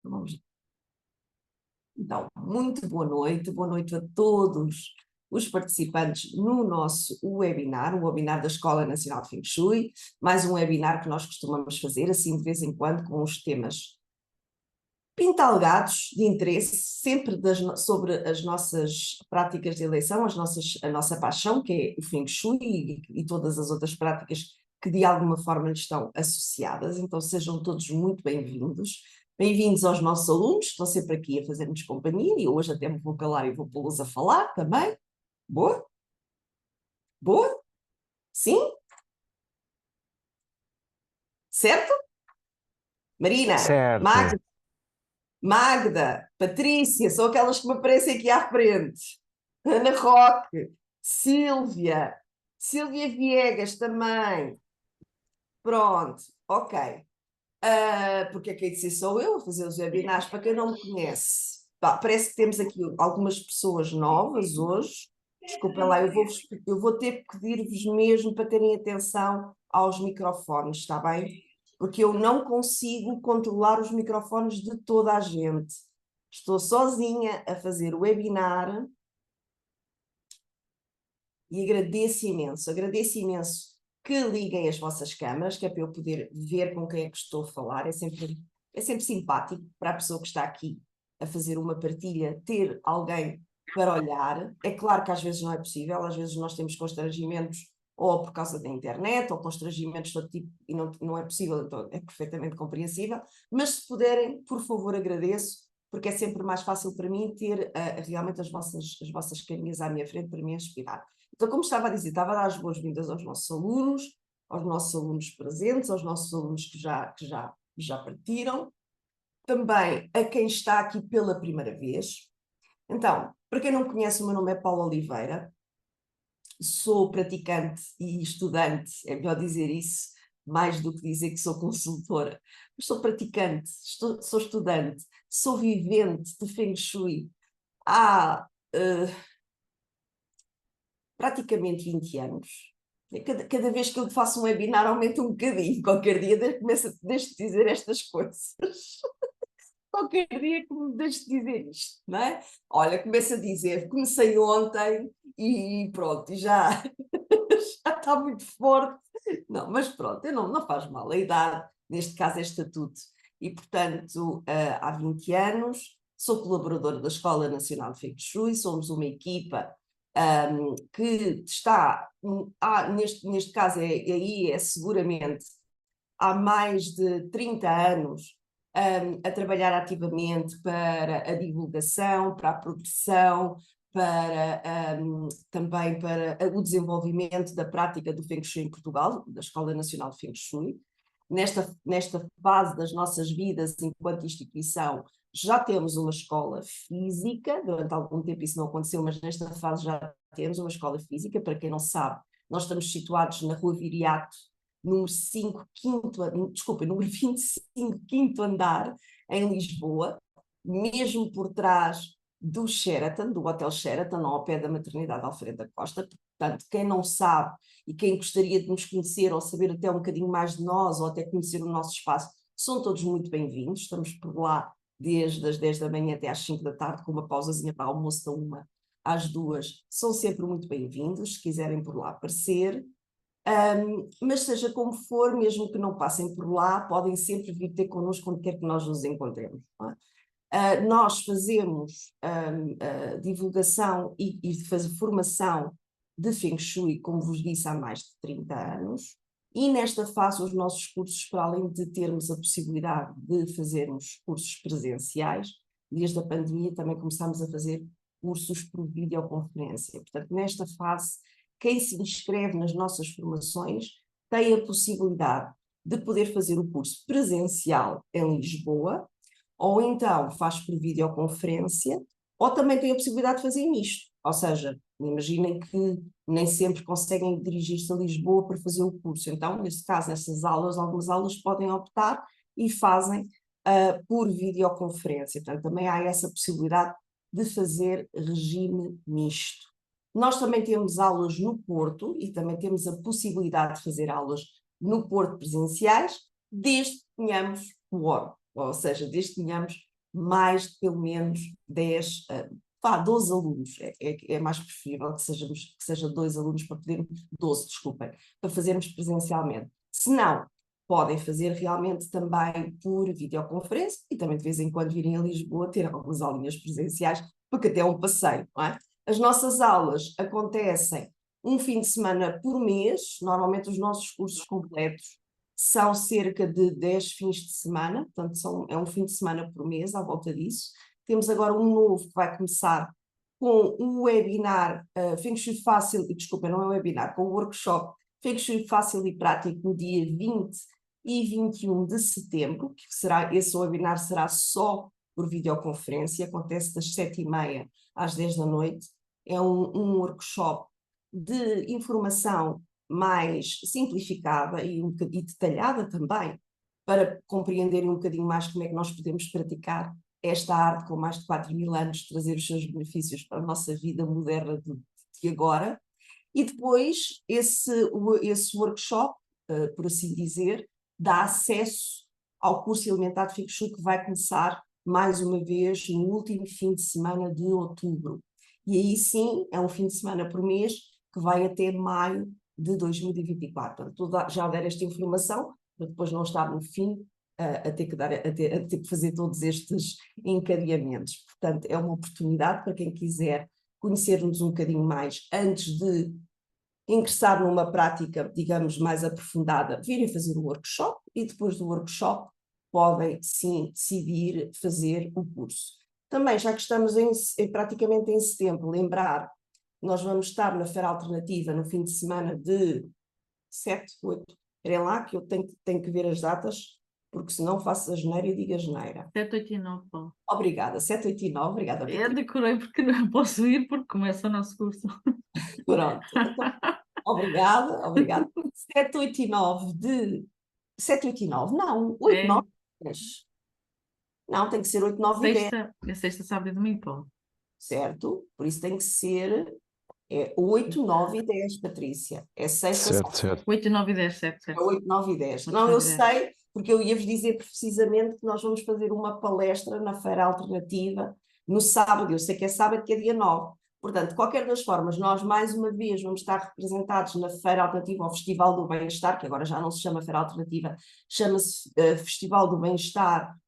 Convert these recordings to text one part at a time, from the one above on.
Vamos. Então, muito boa noite a todos os participantes no nosso webinar, o webinar da Escola Nacional de Feng Shui, mais um webinar que nós costumamos fazer, assim de vez em quando, com os temas pintalgados de interesse, sempre sobre as nossas práticas de eleição, a nossa paixão, que é o Feng Shui e todas as outras práticas que de alguma forma lhes estão associadas. Então sejam todos muito bem-vindos. Bem-vindos aos nossos alunos, que estão sempre aqui a fazer-nos companhia, e hoje até me vou calar e vou pô-los a falar também. Boa? Boa? Sim? Certo? Marina, Certo. Magda, Patrícia, são aquelas que me aparecem aqui à frente. Ana Roque, Sílvia Viegas também. Pronto, ok. Porque é que hei de ser só eu a fazer os webinars? Para quem não me conhece, parece que temos aqui algumas pessoas novas hoje. Desculpem lá, eu vou ter que pedir-vos mesmo para terem atenção aos microfones, está bem? Porque eu não consigo controlar os microfones de toda a gente. Estou sozinha a fazer o webinar e agradeço imenso que liguem as vossas câmaras, que é para eu poder ver com quem é que estou a falar. É sempre simpático para a pessoa que está aqui a fazer uma partilha, ter alguém para olhar. É claro que às vezes não é possível, às vezes nós temos constrangimentos ou por causa da internet, ou constrangimentos de todo tipo, e não é possível, então é perfeitamente compreensível, mas se puderem, por favor, agradeço, porque é sempre mais fácil para mim ter realmente as vossas carinhas à minha frente para me inspirar. Então, como estava a dizer, estava a dar as boas-vindas aos nossos alunos presentes, aos nossos alunos que já partiram, também a quem está aqui pela primeira vez. Então, para quem não me conhece, o meu nome é Paula Oliveira, sou praticante e estudante, é melhor dizer isso, mais do que dizer que sou consultora. Eu sou praticante, sou estudante, sou vivente de Feng Shui há praticamente 20 anos. Cada vez que eu faço um webinar aumenta um bocadinho, qualquer dia deixo de dizer estas coisas. Qualquer dia que me deixe de dizer isto, não é? Olha, começo a dizer, comecei ontem e pronto, já está muito forte. Não, mas pronto, não faz mal, a idade, neste caso é estatuto. E, portanto, há 20 anos, sou colaboradora da Escola Nacional de Feng Shui, somos uma equipa que está, neste caso é seguramente há mais de 30 anos, a trabalhar ativamente para a divulgação, para a produção, também para o desenvolvimento da prática do Feng Shui em Portugal, da Escola Nacional de Feng Shui. Nesta fase das nossas vidas enquanto instituição, já temos uma escola física, durante algum tempo isso não aconteceu, mas nesta fase já temos uma escola física. Para quem não sabe, nós estamos situados na Rua Viriato, número 25, quinto andar, em Lisboa, mesmo por trás do Sheraton, do Hotel Sheraton, ao pé da maternidade Alfredo da Costa. Portanto, quem não sabe e quem gostaria de nos conhecer ou saber até um bocadinho mais de nós ou até conhecer o nosso espaço, são todos muito bem-vindos. Estamos por lá desde as 10 da manhã até às 5 da tarde, com uma pausazinha para almoço da 1 às 2. São sempre muito bem-vindos, se quiserem por lá aparecer. Mas seja como for, mesmo que não passem por lá, podem sempre vir ter connosco onde quer que nós nos encontremos. Não é? Nós fazemos divulgação e formação de Feng Shui, como vos disse, há mais de 30 anos, e nesta fase os nossos cursos, para além de termos a possibilidade de fazermos cursos presenciais, desde a pandemia também começámos a fazer cursos por videoconferência. Portanto, nesta fase, quem se inscreve nas nossas formações tem a possibilidade de poder fazer o curso presencial em Lisboa, ou então faz por videoconferência, ou também tem a possibilidade de fazer misto. Ou seja, imaginem que nem sempre conseguem dirigir-se a Lisboa para fazer o curso. Então, neste caso, nessas aulas, algumas aulas podem optar e fazem por videoconferência. Portanto, também há essa possibilidade de fazer regime misto. Nós também temos aulas no Porto e também temos a possibilidade de fazer aulas no Porto presenciais, desde que tenhamos quórum, ou seja, desde que tenhamos mais de pelo menos 10, 12 alunos, é mais preferível que seja 2 alunos para podermos, 12, desculpem, para fazermos presencialmente. Se não, podem fazer realmente também por videoconferência e também de vez em quando virem a Lisboa ter algumas aulinhas presenciais, porque até é um passeio, não é? As nossas aulas acontecem um fim de semana por mês, normalmente os nossos cursos completos são cerca de 10 fins de semana, portanto é um fim de semana por mês, à volta disso. Temos agora um novo que vai começar com um webinar Feng Shui Fácil, desculpa, não é um webinar, com um workshop Feng Shui Fácil e Prático no dia 20 e 21 de setembro, que esse webinar será só por videoconferência, acontece das 7h30 às 10 da noite. É um workshop de informação mais simplificada e detalhada também, para compreenderem um bocadinho mais como é que nós podemos praticar esta arte com mais de 4.000 anos, trazer os seus benefícios para a nossa vida moderna de agora. E depois esse workshop, por assim dizer, dá acesso ao curso Elementar de Feng Shui, que vai começar mais uma vez no último fim de semana de outubro. E aí sim, é um fim de semana por mês, que vai até maio de 2024. Portanto, já der esta informação, para depois não estar no fim a ter que fazer todos estes encadeamentos. Portanto, é uma oportunidade para quem quiser conhecer-nos um bocadinho mais antes de ingressar numa prática, digamos, mais aprofundada, virem fazer o workshop e depois do workshop podem sim decidir fazer o curso. Também, já que estamos praticamente em setembro, lembrar, nós vamos estar na Feira Alternativa no fim de semana de 7, 8, esperem lá que eu tenho que ver as datas, porque senão faço a geneira e digo a geneira. 7, 8 e 9, Paulo. Obrigada, 7, 8 e 9, obrigada. Eu decorei porque não posso ir porque começa o nosso curso. Pronto, então, obrigada. 7, 8 e 9 de... 7, 8 e 9, não, 8, 9 e 10. Não, tem que ser 8, 9 e 10, Sexta, sábado e domingo, Paulo. certo? Por isso tem que ser 8, 9 e 10, Patrícia. É sexta, Certo. 8, 9 e 10, certo. É 8, 9 e 10. 8, Não, 9 eu e 10. sei, porque eu ia-vos dizer precisamente que nós vamos fazer uma palestra na Feira Alternativa no sábado. Eu sei que é sábado, que é dia 9. Portanto, de qualquer das formas, nós mais uma vez vamos estar representados na Feira Alternativa, ao Festival do Bem-Estar, que agora já não se chama Feira Alternativa, chama-se Festival do Bem-Estar,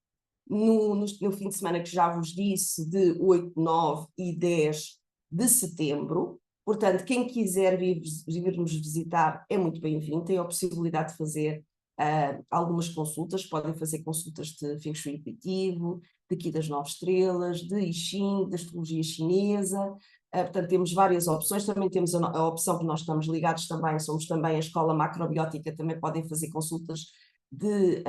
no fim de semana que já vos disse, de 8, 9 e 10 de setembro. Portanto, quem quiser vir-nos visitar é muito bem-vindo, tem a possibilidade de fazer algumas consultas, podem fazer consultas de Feng Shui intuitivo, de Qi das 9 estrelas, de I Ching, de astrologia chinesa. Portanto, temos várias opções, também temos a opção que nós estamos ligados também, somos também a escola macrobiótica, também podem fazer consultas de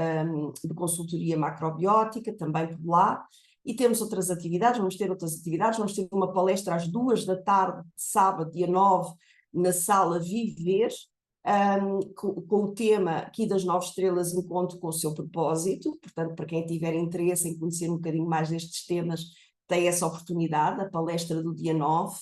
consultoria macrobiótica, também por lá. E temos outras atividades, vamos ter uma palestra às 2 da tarde, sábado, dia 9, na sala Viver, com o tema Qi das 9 estrelas, encontro com o seu propósito. Portanto, para quem tiver interesse em conhecer um bocadinho mais destes temas, tem essa oportunidade, a palestra do dia 9.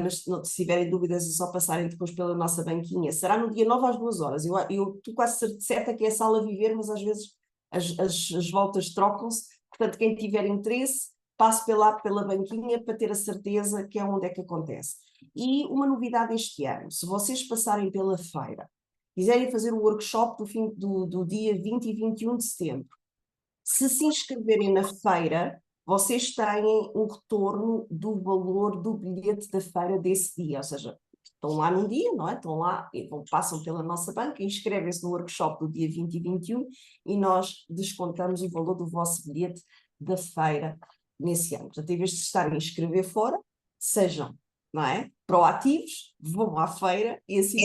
Mas se tiverem dúvidas é só passarem depois pela nossa banquinha. Será no dia 9 às 2 horas. Eu estou quase certa que é a sala Viver, mas às vezes as voltas trocam-se. Portanto, quem tiver interesse, passe pela banquinha para ter a certeza que é onde é que acontece. E uma novidade este ano, se vocês passarem pela feira, quiserem fazer o workshop do dia 20 e 21 de setembro, se inscreverem na feira, vocês têm um retorno do valor do bilhete da feira desse dia, ou seja, estão lá num dia, não é? Estão lá, passam pela nossa banca, inscrevem-se no workshop do dia 20 e 21 e nós descontamos o valor do vosso bilhete da feira nesse ano. Portanto, em vez de estarem a inscrever fora, sejam, não é, proativos, vão à feira e assim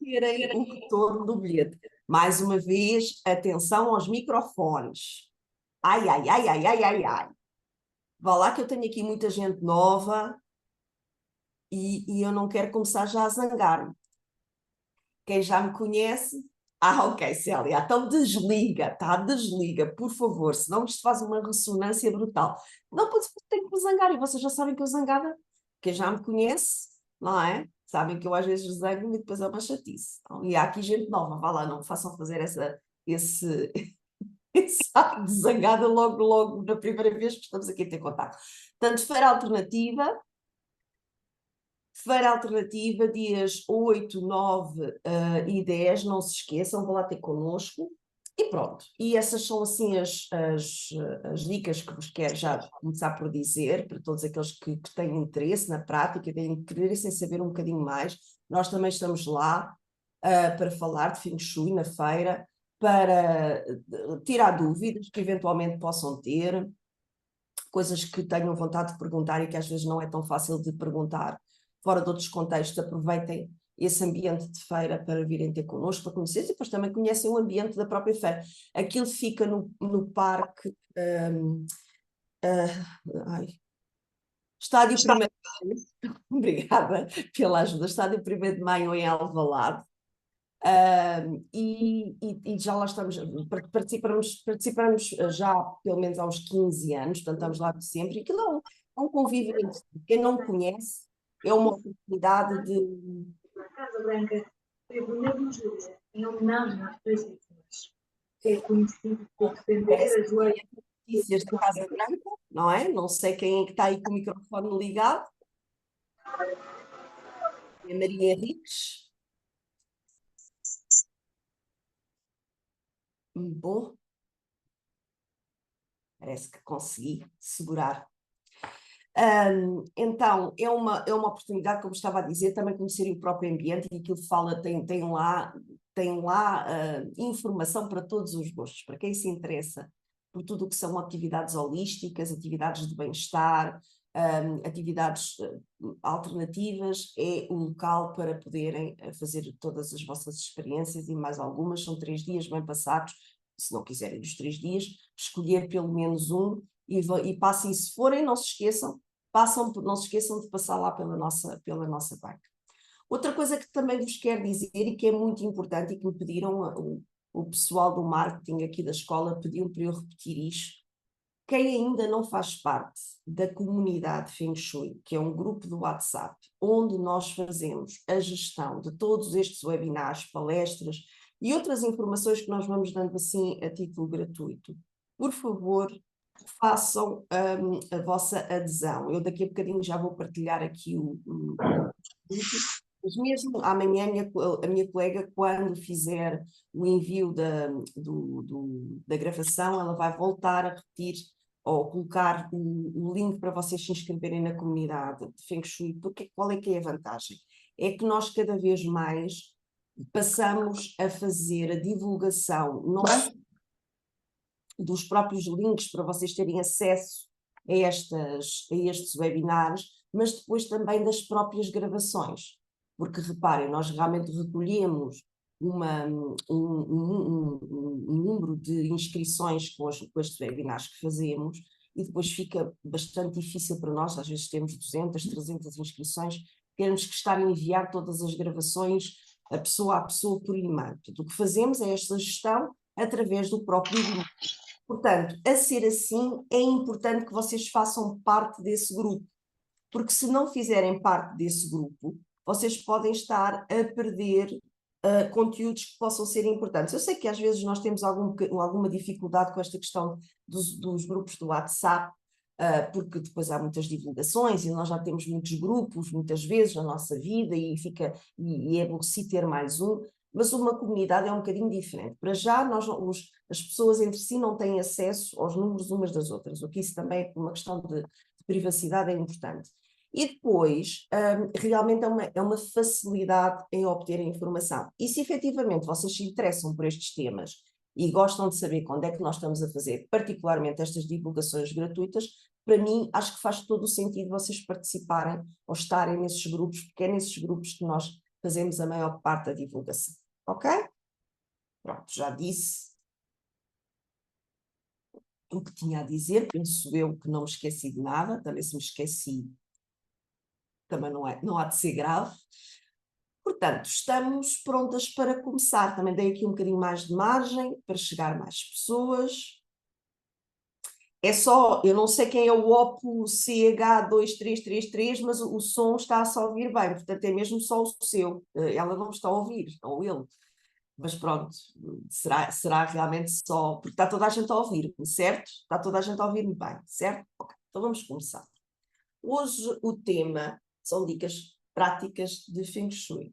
terem o retorno do bilhete. Mais uma vez, atenção aos microfones. Ai, ai, ai, ai, ai, ai, ai. Vá lá que eu tenho aqui muita gente nova e eu não quero começar já a zangar-me. Quem já me conhece... ok, Célia, então desliga, tá? Desliga, por favor, senão isto faz uma ressonância brutal. Não, tenho que me zangar, e vocês já sabem que eu zangada, quem já me conhece, não é? Sabem que eu às vezes zango e depois é uma chatice. Então, e há aqui gente nova, vá lá, não me façam fazer esse Exato, zangada logo na primeira vez que estamos aqui a ter contato. Portanto, feira alternativa, dias 8, 9 e 10, não se esqueçam, vão lá ter connosco. E pronto, e essas são assim as dicas que vos quero já começar por dizer, para todos aqueles que têm interesse na prática, têm interesse em saber um bocadinho mais. Nós também estamos lá para falar de Feng Shui na feira, para tirar dúvidas que eventualmente possam ter, coisas que tenham vontade de perguntar e que às vezes não é tão fácil de perguntar fora de outros contextos. Aproveitem esse ambiente de feira para virem ter connosco, para conhecer, e depois também conhecem o ambiente da própria feira. Aquilo fica no parque... Estádio 1º de Maio, obrigada pela ajuda, Estádio 1º de Maio em Alvalade. E já lá estamos, participamos já pelo menos há uns 15 anos, portanto estamos lá de sempre, e aquilo é um convívio. Quem não conhece, é uma oportunidade de... Casa Branca foi a primeira juíza em homenagem às três vítimas, que é conhecido por defender as leis. Notícias da Casa Branca, não é? Não sei quem é que está aí com o microfone ligado. É a Maria Henriques. Bom, parece que consegui segurar. Então, é uma oportunidade, como estava a dizer, também conhecerem o próprio ambiente, e aquilo fala, tem lá informação para todos os gostos, para quem se interessa por tudo o que são atividades holísticas, atividades de bem-estar, atividades alternativas, é o local para poderem fazer todas as vossas experiências, e mais algumas. São 3 dias bem passados, se não quiserem dos 3 dias, escolher pelo menos um, e passem, se forem, não se esqueçam de passar lá pela nossa banca. Outra coisa que também vos quero dizer, e que é muito importante, e que me pediram, o pessoal do marketing aqui da escola pediu para eu repetir isto: quem ainda não faz parte da comunidade Feng Shui, que é um grupo do WhatsApp, onde nós fazemos a gestão de todos estes webinars, palestras e outras informações que nós vamos dando assim a título gratuito, por favor, façam a vossa adesão. Eu daqui a bocadinho já vou partilhar aqui o mas mesmo amanhã a minha colega, quando fizer o envio da gravação, ela vai voltar a repetir ou colocar o link para vocês se inscreverem na comunidade de Feng Shui. Porque qual é que é a vantagem? É que nós cada vez mais passamos a fazer a divulgação, não dos próprios links para vocês terem acesso a estes webinars, mas depois também das próprias gravações. Porque reparem, nós realmente recolhemos um número de inscrições com estes webinars que fazemos, e depois fica bastante difícil para nós. Às vezes temos 200, 300 inscrições, temos que estar a enviar todas as gravações a pessoa por e-mail. Portanto, o que fazemos é esta gestão através do próprio grupo. Portanto, a ser assim, é importante que vocês façam parte desse grupo, porque se não fizerem parte desse grupo, vocês podem estar a perder conteúdos que possam ser importantes. Eu sei que às vezes nós temos alguma dificuldade com esta questão dos grupos do WhatsApp, porque depois há muitas divulgações e nós já temos muitos grupos, muitas vezes, na nossa vida, e é bom se ter mais um. Mas uma comunidade é um bocadinho diferente. Para já, as pessoas entre si não têm acesso aos números umas das outras, o que isso também, é uma questão de privacidade, é importante. E depois, realmente é uma facilidade em obter a informação. E se efetivamente vocês se interessam por estes temas e gostam de saber quando é que nós estamos a fazer, particularmente estas divulgações gratuitas, para mim, acho que faz todo o sentido vocês participarem ou estarem nesses grupos, porque é nesses grupos que nós fazemos a maior parte da divulgação. Ok? Pronto, já disse o que tinha a dizer, penso eu que não me esqueci de nada. Também se me esqueci, também não há de ser grave. Portanto, estamos prontas para começar. Também dei aqui um bocadinho mais de margem para chegar mais pessoas. É só, eu não sei quem é o OPO CH2333, mas o som está a só ouvir bem, portanto é mesmo só o seu. Ela não está a ouvir, ou ele. mas pronto, será realmente só, porque está toda a gente a ouvir-me, certo? Está toda a gente a ouvir-me bem, certo? Ok, então vamos começar. Hoje o tema são dicas práticas de Feng Shui.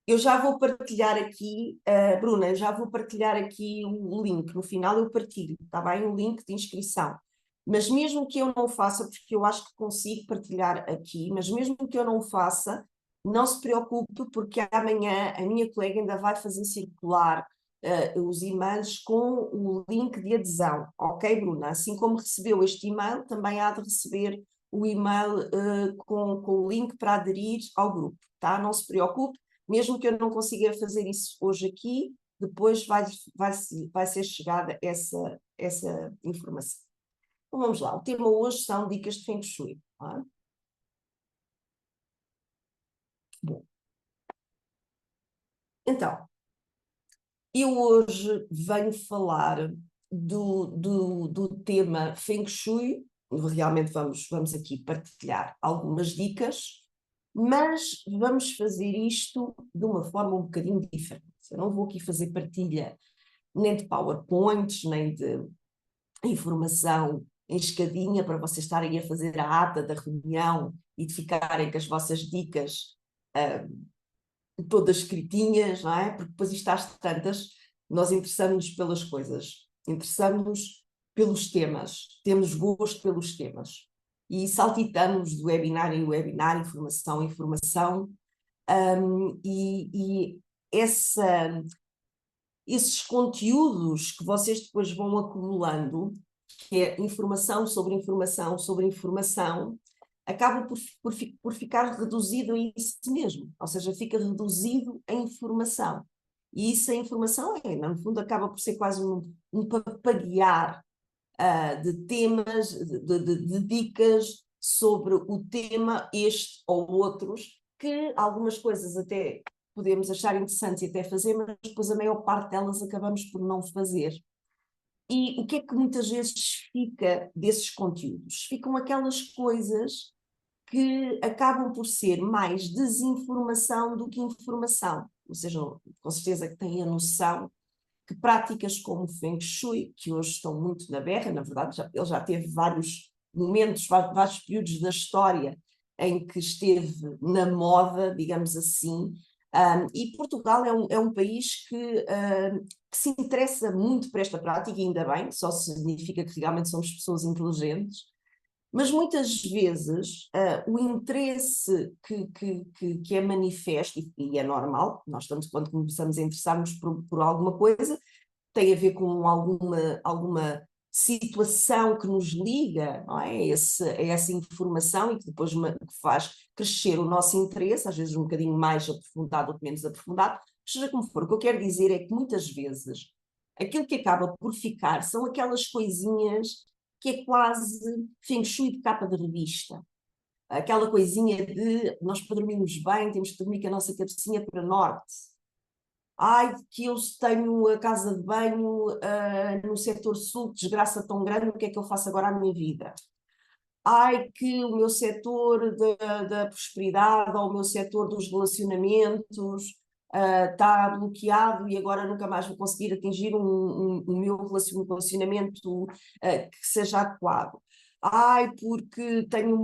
Eu já vou partilhar aqui, Bruna, eu já vou partilhar aqui o link, no final eu partilho, está bem? O link de inscrição. Mas mesmo que eu não faça, porque eu acho que consigo partilhar aqui, mas mesmo que eu não faça, não se preocupe, porque amanhã a minha colega ainda vai fazer circular os e-mails com o link de adesão, ok, Bruna? Assim como recebeu este e-mail, também há de receber o e-mail com o link para aderir ao grupo, tá? Não se preocupe. Mesmo que eu não consiga fazer isso hoje aqui, depois vai ser chegada essa informação. Então vamos lá, o tema hoje são dicas de Feng Shui. Tá? Bom. Então, eu hoje venho falar do tema Feng Shui, realmente vamos aqui partilhar algumas dicas, mas vamos fazer isto de uma forma um bocadinho diferente. Eu não vou aqui fazer partilha nem de PowerPoints, nem de informação em escadinha para vocês estarem a fazer a ata da reunião e de ficarem com as vossas dicas todas escritinhas, não é? Porque depois isto às tantas, nós interessamos-nos pelas coisas, interessamos-nos pelos temas, temos gosto pelos temas. E saltitamos do webinar em webinar, informação em informação, e esses conteúdos que vocês depois vão acumulando, que é informação sobre informação sobre informação, acaba por ficar reduzido a isso mesmo, ou seja, fica reduzido a informação. E isso, a informação, no fundo, acaba por ser quase um papaguear de temas, de dicas sobre o tema, este ou outros, que algumas coisas até podemos achar interessantes e até fazer, mas depois a maior parte delas acabamos por não fazer. E o que é que muitas vezes fica desses conteúdos? Ficam aquelas coisas que acabam por ser mais desinformação do que informação. Ou seja, com certeza que têm a noção que práticas como o Feng Shui, que hoje estão muito na berra, na verdade ele já teve vários momentos, vários períodos da história em que esteve na moda, digamos assim, e Portugal é um país que se interessa muito por esta prática, e ainda bem, só significa que realmente somos pessoas inteligentes, mas muitas vezes o interesse que é manifesto, e é normal, nós estamos, quando começamos a interessar-nos por alguma coisa, tem a ver com alguma situação que nos liga, não é? A essa informação e que depois que faz crescer o nosso interesse, às vezes um bocadinho mais aprofundado ou menos aprofundado, seja como for. O que eu quero dizer é que muitas vezes aquilo que acaba por ficar são aquelas coisinhas que é quase Feng Shui de capa de revista. Aquela coisinha de nós para dormirmos bem temos que dormir com a nossa cabecinha para norte. Ai, que eu tenho a casa de banho no setor sul, que desgraça tão grande, o que é que eu faço agora à minha vida? Ai, que o meu setor da prosperidade ou o meu setor dos relacionamentos está bloqueado e agora nunca mais vou conseguir atingir um meu relacionamento que seja adequado. Ai, porque tenho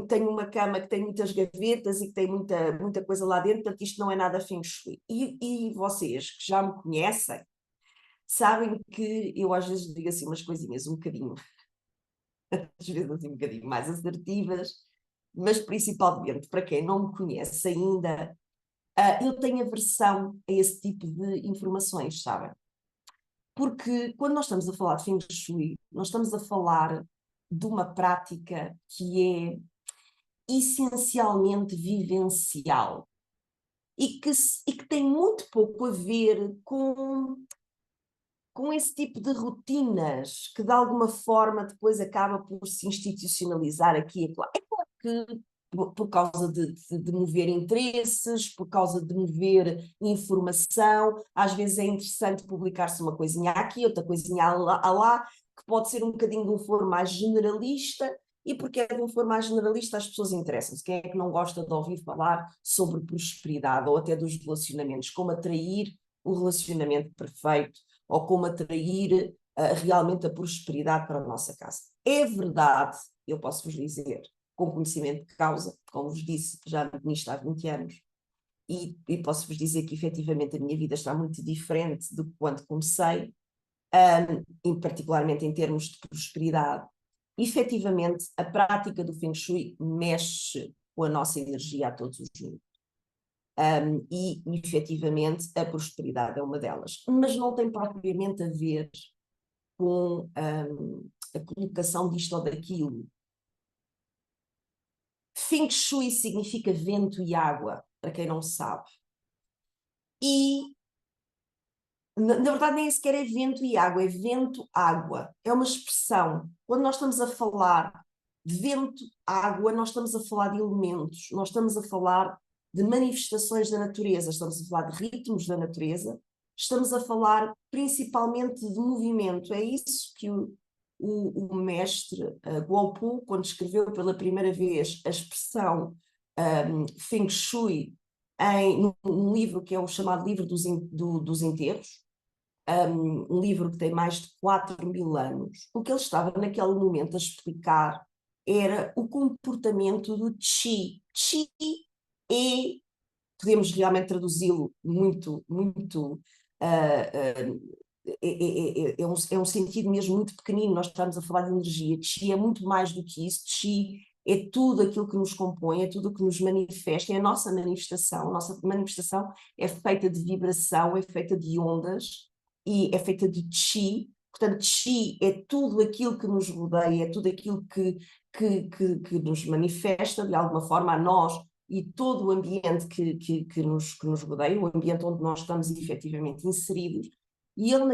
tenho uma cama que tem muitas gavetas e que tem muita coisa lá dentro, portanto isto não é nada Feng Shui. E vocês que já me conhecem, sabem que eu às vezes digo assim umas coisinhas um bocadinho, às vezes assim um bocadinho mais assertivas, mas principalmente para quem não me conhece ainda, eu tenho aversão a esse tipo de informações, sabem? Porque quando nós estamos a falar de Feng Shui, nós estamos a falar de uma prática que é essencialmente vivencial e que tem muito pouco a ver com esse tipo de rotinas que de alguma forma depois acaba por se institucionalizar aqui e acolá. É claro que por causa de mover interesses, por causa de mover informação, às vezes é interessante publicar-se uma coisinha aqui, outra coisinha lá, que pode ser um bocadinho de um foro mais generalista, e porque é de uma forma mais generalista, as pessoas interessam-se. Quem é que não gosta de ouvir falar sobre prosperidade ou até dos relacionamentos, como atrair o relacionamento perfeito ou como atrair realmente a prosperidade para a nossa casa. É verdade, eu posso vos dizer, com conhecimento de causa, como vos disse, já nisto há 20 anos, e posso-vos dizer que efetivamente a minha vida está muito diferente do que quando comecei, particularmente em termos de prosperidade. Efetivamente, a prática do Feng Shui mexe com a nossa energia a todos os níveis. E efetivamente a prosperidade é uma delas, mas não tem propriamente a ver com a colocação disto ou daquilo. Feng Shui significa vento e água, para quem não sabe. E, na verdade, nem sequer é vento e água, é vento-água. É uma expressão. Quando nós estamos a falar de vento-água, nós estamos a falar de elementos, nós estamos a falar de manifestações da natureza, estamos a falar de ritmos da natureza, estamos a falar principalmente de movimento. É isso que o mestre Guo Pu, quando escreveu pela primeira vez a expressão Feng Shui num livro que é o chamado Livro dos Enterros, um livro que tem mais de 4.000 anos, o que ele estava naquele momento a explicar era o comportamento do Qi. Qi é, podemos realmente traduzi-lo muito, muito, é um sentido mesmo muito pequenino, nós estamos a falar de energia. Qi é muito mais do que isso. Qi é tudo aquilo que nos compõe, é tudo o que nos manifesta, é a nossa manifestação. A nossa manifestação é feita de vibração, é feita de ondas e é feita de Qi. Portanto, Qi é tudo aquilo que nos rodeia, é tudo aquilo que nos manifesta de alguma forma a nós e todo o ambiente que nos rodeia, o ambiente onde nós estamos efetivamente inseridos. E ele,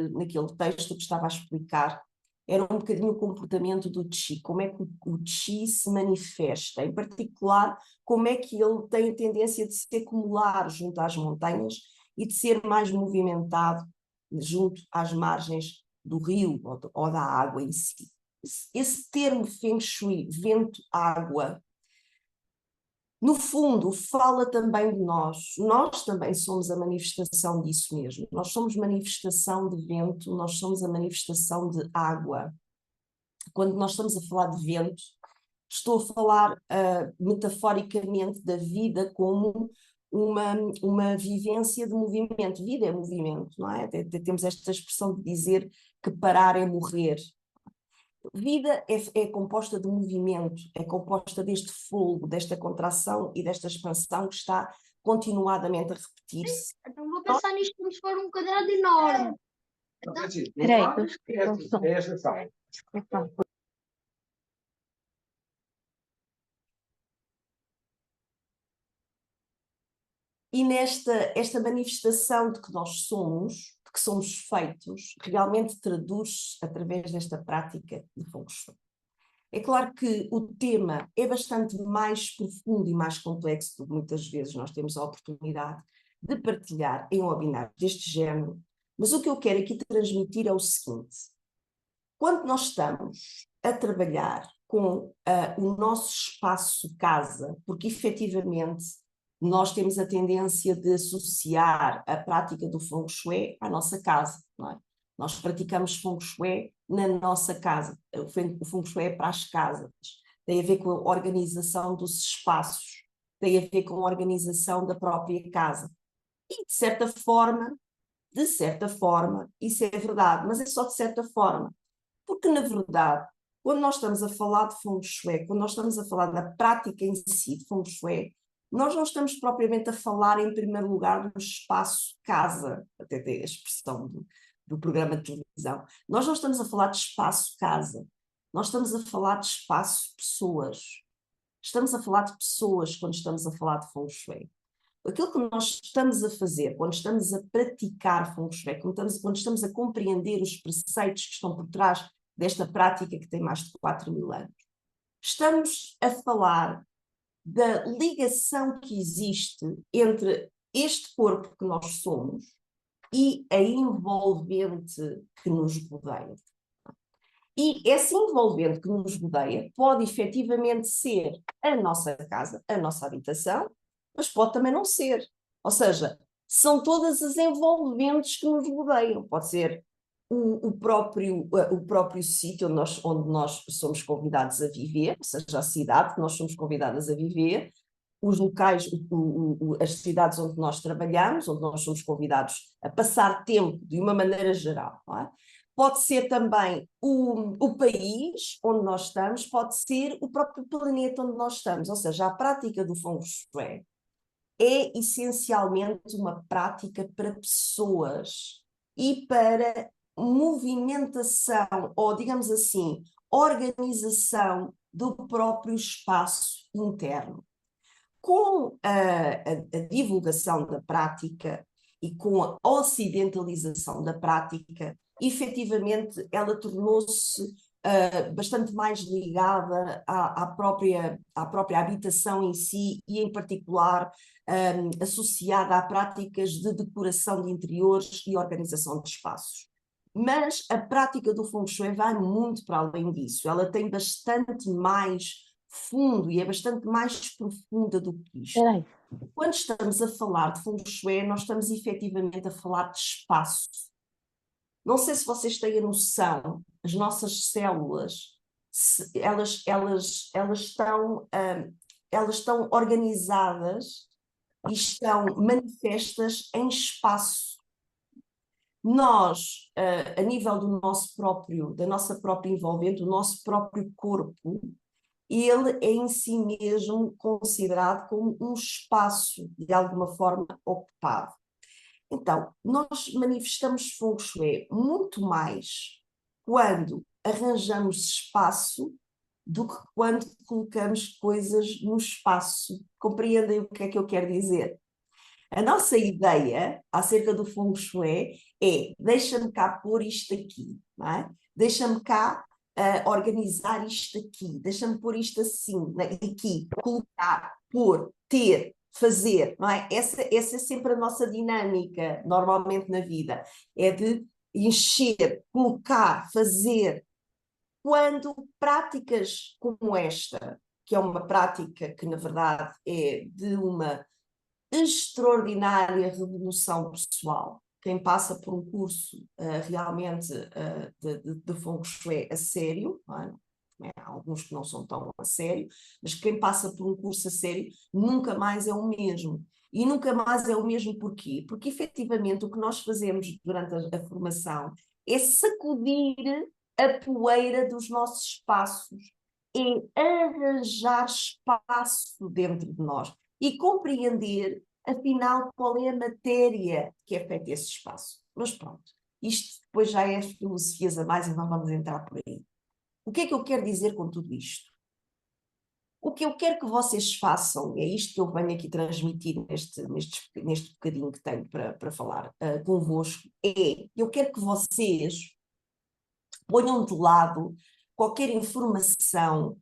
naquele texto que estava a explicar, era um bocadinho o comportamento do Qi, como é que o Qi se manifesta, em particular, como é que ele tem a tendência de se acumular junto às montanhas e de ser mais movimentado junto às margens do rio ou da água em si. Esse termo Feng Shui, vento-água, no fundo, fala também de nós. Nós também somos a manifestação disso mesmo. Nós somos manifestação de vento, nós somos a manifestação de água. Quando nós estamos a falar de vento, estou a falar metaforicamente da vida como uma vivência de movimento. Vida é movimento, não é? Temos esta expressão de dizer que parar é morrer. Vida é composta de movimento, é composta deste fogo, desta contração e desta expansão que está continuadamente a repetir-se. Então vou pensar nisto como se for um quadrado enorme. Espera aí, E esta manifestação de que nós somos, de que somos feitos, realmente traduz-se através desta prática de Feng Shui. É claro que o tema é bastante mais profundo e mais complexo do que muitas vezes nós temos a oportunidade de partilhar em webinars deste género, mas o que eu quero aqui transmitir é o seguinte: quando nós estamos a trabalhar com o nosso espaço casa, porque efetivamente nós temos a tendência de associar a prática do Feng Shui à nossa casa, não é? Nós praticamos Feng Shui na nossa casa. O Feng Shui é para as casas. Tem a ver com a organização dos espaços, tem a ver com a organização da própria casa. E, de certa forma, isso é verdade, mas é só de certa forma. Porque, na verdade, quando nós estamos a falar de Feng Shui, quando nós estamos a falar da prática em si de Feng Shui, nós não estamos propriamente a falar, em primeiro lugar, do espaço casa, até tem a expressão do programa de televisão. Nós não estamos a falar de espaço casa, nós estamos a falar de espaço pessoas. Estamos a falar de pessoas quando estamos a falar de Feng Shui. Aquilo que nós estamos a fazer, quando estamos a praticar Feng Shui, quando estamos a compreender os preceitos que estão por trás desta prática que tem mais de 4.000 anos, estamos a falar da ligação que existe entre este corpo que nós somos e a envolvente que nos rodeia. E esse envolvente que nos rodeia pode efetivamente ser a nossa casa, a nossa habitação, mas pode também não ser. Ou seja, são todas as envolventes que nos rodeiam. Pode ser o próprio sítio onde nós somos convidados a viver, ou seja, a cidade que nós somos convidadas a viver, os locais, as cidades onde nós trabalhamos, onde nós somos convidados a passar tempo de uma maneira geral, não é? Pode ser também o país onde nós estamos, pode ser o próprio planeta onde nós estamos, ou seja, a prática do Feng Shui é essencialmente uma prática para pessoas e para movimentação, ou digamos assim, organização do próprio espaço interno. Com a divulgação da prática e com a ocidentalização da prática, efetivamente ela tornou-se bastante mais ligada à própria habitação em si e, em particular, associada a práticas de decoração de interiores e organização de espaços. Mas a prática do Feng Shui vai muito para além disso, ela tem bastante mais fundo e é bastante mais profunda do que isto. Peraí. Quando estamos a falar de Feng Shui, nós estamos efetivamente a falar de espaço. Não sei se vocês têm a noção, as nossas células, elas estão organizadas e estão manifestas em espaço. Nós, a nível da nossa própria envolvente, o nosso próprio corpo, ele é em si mesmo considerado como um espaço, de alguma forma, ocupado. Então, nós manifestamos Feng Shui muito mais quando arranjamos espaço do que quando colocamos coisas no espaço. Compreendem o que é que eu quero dizer? A nossa ideia acerca do Feng Shui é: deixa-me cá pôr isto aqui, não é? Deixa-me cá organizar isto aqui, deixa-me pôr isto assim, aqui, colocar, pôr, ter, fazer, não é? Essa é sempre a nossa dinâmica, normalmente na vida, é de encher, colocar, fazer. Quando práticas como esta, que é uma prática que na verdade é de uma extraordinária revolução pessoal, quem passa por um curso realmente de Feng Shui a sério, não é? Há alguns que não são tão a sério, mas quem passa por um curso a sério nunca mais é o mesmo. E nunca mais é o mesmo porquê? Porque efetivamente o que nós fazemos durante a formação é sacudir a poeira dos nossos espaços, é arranjar espaço dentro de nós e compreender, afinal, qual é a matéria que é feita esse espaço. Mas pronto, isto depois já é filosofias a mais e não vamos entrar por aí. O que é que eu quero dizer com tudo isto? O que eu quero que vocês façam, é isto que eu venho aqui transmitir neste bocadinho que tenho para falar convosco, eu quero que vocês ponham de lado qualquer informação,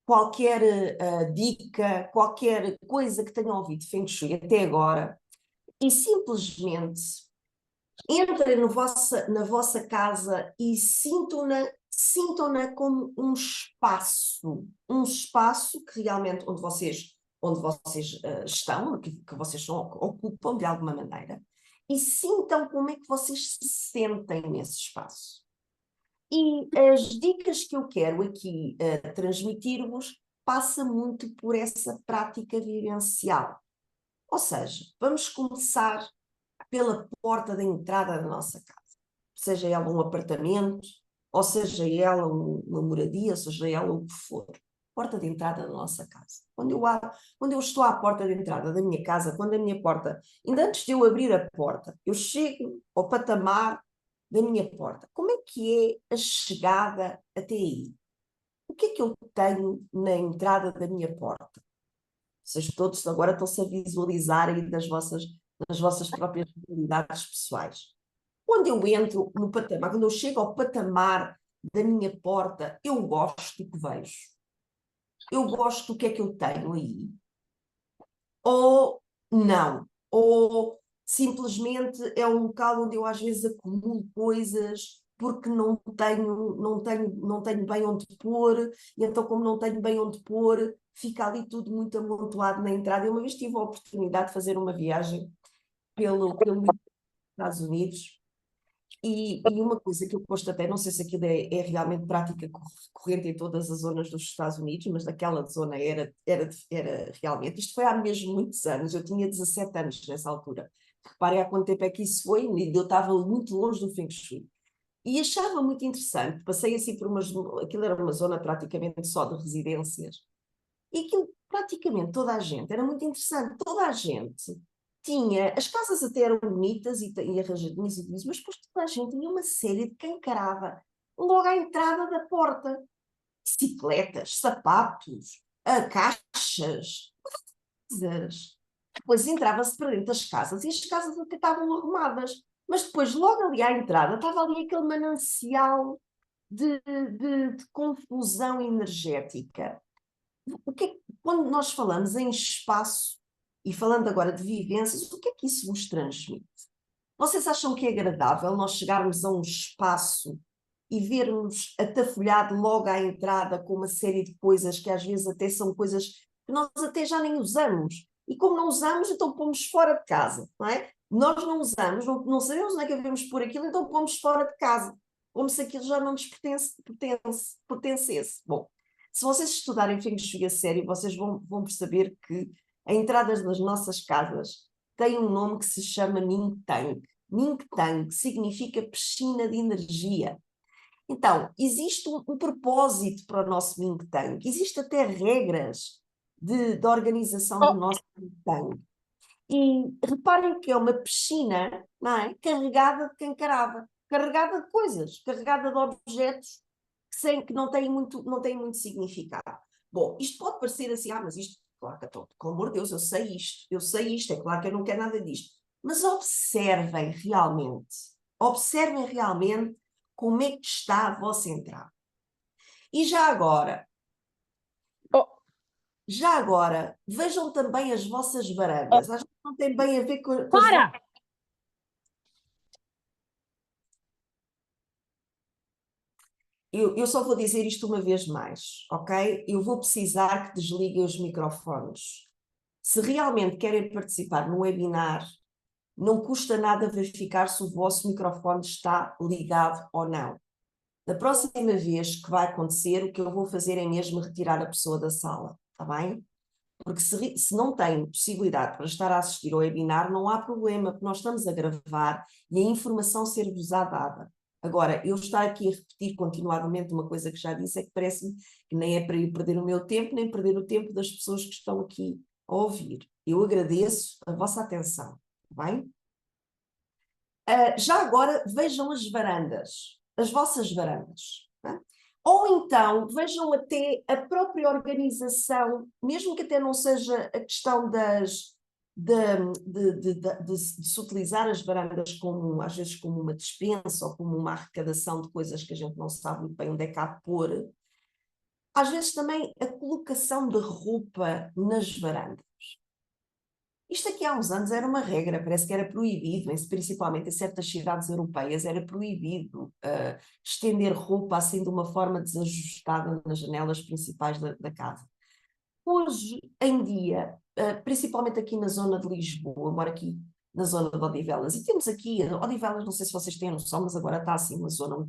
qualquer dica, qualquer coisa que tenham ouvido de Feng Shui até agora e simplesmente entrem na vossa casa e sintam-na como um espaço que realmente onde vocês estão, que vocês ocupam de alguma maneira, e sintam como é que vocês se sentem nesse espaço. E as dicas que eu quero aqui transmitir-vos passa muito por essa prática vivencial. Ou seja, vamos começar pela porta da entrada da nossa casa. Seja ela um apartamento, ou seja ela uma moradia, seja ela o que for. Porta de entrada da nossa casa. Quando eu estou à porta de entrada da minha casa, quando a minha porta, ainda antes de eu abrir a porta, eu chego ao patamar da minha porta. Como é que é a chegada até aí? O que é que eu tenho na entrada da minha porta? Vocês todos agora estão-se a visualizar aí das vossas próprias realidades pessoais. Quando eu entro no patamar, quando eu chego ao patamar da minha porta, eu gosto do que vejo. Eu gosto do que é que eu tenho aí. Ou não. Ou simplesmente é um local onde eu às vezes acumulo coisas porque não tenho bem onde pôr, e então como não tenho bem onde pôr, fica ali tudo muito amontoado na entrada. Eu uma vez tive a oportunidade de fazer uma viagem pelos Estados Unidos, e uma coisa que eu gosto até, não sei se aquilo é realmente prática corrente em todas as zonas dos Estados Unidos, mas naquela zona era realmente, isto foi há mesmo muitos anos, eu tinha 17 anos nessa altura. Reparem há quanto tempo é que isso foi, e eu estava muito longe do Feng Shui. E achava muito interessante, passei assim por aquilo era uma zona praticamente só de residências, e aquilo praticamente toda a gente, era muito interessante, toda a gente tinha, as casas até eram bonitas e arranjadinhas e tudo isso, mas depois toda a gente tinha uma série de cancarada logo à entrada da porta. Bicicletas, sapatos, caixas, coisas. Depois entrava-se para dentro das casas e as casas até estavam arrumadas. Mas depois, logo ali à entrada, estava ali aquele manancial de confusão energética. Quando nós falamos em espaço, e falando agora de vivências, o que é que isso vos transmite? Vocês acham que é agradável nós chegarmos a um espaço e vermos atafolhado logo à entrada com uma série de coisas que às vezes até são coisas que nós até já nem usamos? E como não usamos, então pomos fora de casa, não é? Nós não usamos, não sabemos onde é que devemos pôr aquilo, então pomos fora de casa, como se aquilo já não nos pertencesse. Bom, se vocês estudarem Feng Shui a sério, vocês vão perceber que a entrada das nossas casas tem um nome que se chama Ning Tang. Ning Tang significa piscina de energia. Então, existe um propósito para o nosso Ming Tang, existem até regras de organização do nosso Ming Tang. E reparem que é uma piscina, não é? Carregada de cancarada, carregada de coisas, carregada de objetos que não têm muito significado. Bom, isto pode parecer assim, mas isto, claro que estou, pelo amor de Deus, eu sei isto, é claro que eu não quero nada disto. Mas observem realmente como é que está a vossa entrada. E Oh, já agora, vejam também as vossas varandas. Às vezes não tem bem a ver com as para! Eu só vou dizer isto uma vez mais, ok? Eu vou precisar que desliguem os microfones. Se realmente querem participar no webinar, não custa nada verificar se o vosso microfone está ligado ou não. Da próxima vez que vai acontecer, o que eu vou fazer é mesmo retirar a pessoa da sala, está bem? Porque se não tem possibilidade para estar a assistir ao webinar, não há problema, porque nós estamos a gravar e a informação ser-vos dada. Agora, eu estar aqui a repetir continuadamente uma coisa que já disse, é que parece-me que nem é para eu perder o meu tempo, nem perder o tempo das pessoas que estão aqui a ouvir. Eu agradeço a vossa atenção, está bem? Já agora, vejam as varandas, as vossas varandas. Tá? Ou então, vejam até a própria organização, mesmo que até não seja a questão de se utilizar as varandas como, às vezes, como uma despensa ou como uma arrecadação de coisas que a gente não sabe muito bem onde é que há de pôr. Às vezes também a colocação de roupa nas varandas. Isto aqui há uns anos era uma regra, parece que era proibido, principalmente em certas cidades europeias, era proibido estender roupa assim de uma forma desajustada nas janelas principais da casa. Hoje em dia, principalmente aqui na zona de Lisboa, eu moro aqui na zona de Odivelas, e temos aqui, Odivelas, não sei se vocês têm noção, mas agora está assim uma zona uma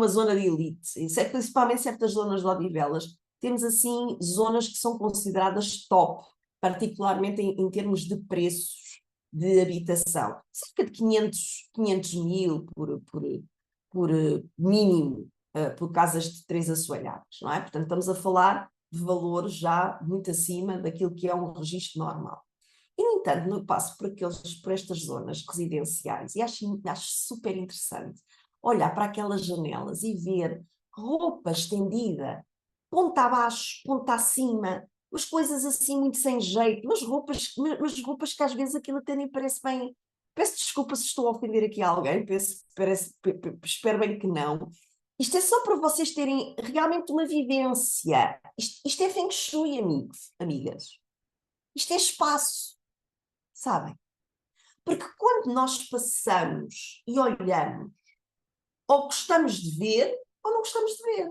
zona de elite, principalmente certas zonas de Odivelas, temos assim zonas que são consideradas top, particularmente em termos de preços de habitação. Cerca de 500 mil por mínimo, por casas de 3 assoalhadas, não é? Portanto, estamos a falar de valores já muito acima daquilo que é um registro normal. E, no entanto, eu passo por estas zonas residenciais e acho super interessante olhar para aquelas janelas e ver roupa estendida, ponta abaixo, ponta acima, umas coisas assim muito sem jeito, mas roupas que às vezes aquilo até nem parece bem. Peço desculpa se estou a ofender aqui alguém, espero bem que não. Isto é só para vocês terem realmente uma vivência. Isto é Feng Shui, amigos, amigas. Isto é espaço, sabem? Porque quando nós passamos e olhamos Ou gostamos de ver, ou não gostamos de ver.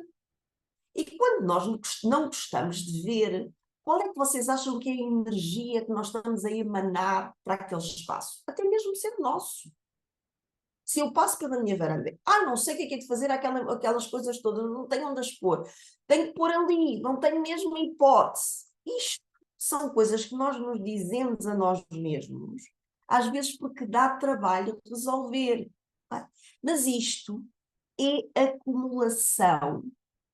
E quando nós não gostamos de ver, qual é que vocês acham que é a energia que nós estamos a emanar para aquele espaço? Até mesmo sendo nosso. Se eu passo pela minha varanda, não sei o que é de fazer aquelas coisas todas, não tenho onde as pôr, tenho que pôr ali, não tenho mesmo hipótese. Isto são coisas que nós nos dizemos a nós mesmos, às vezes porque dá trabalho resolver. Mas isto é acumulação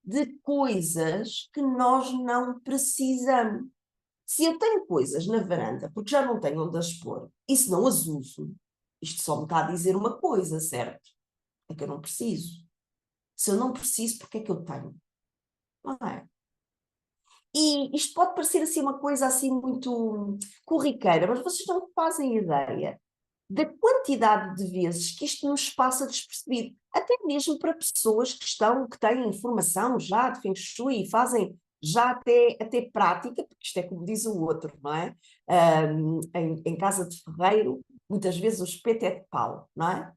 de coisas que nós não precisamos. Se eu tenho coisas na varanda, porque já não tenho onde as pôr, e se não as uso, isto só me está a dizer uma coisa, certo? É que eu não preciso. Se eu não preciso, porque é que eu tenho? Não é? E isto pode parecer assim uma coisa assim muito corriqueira, mas vocês não fazem ideia da quantidade de vezes que isto nos passa despercebido, até mesmo para pessoas que têm informação já de Feng Shui e fazem já até prática, porque isto é como diz o outro, não é? Em casa de ferreiro, muitas vezes o espeto é de pau, não é?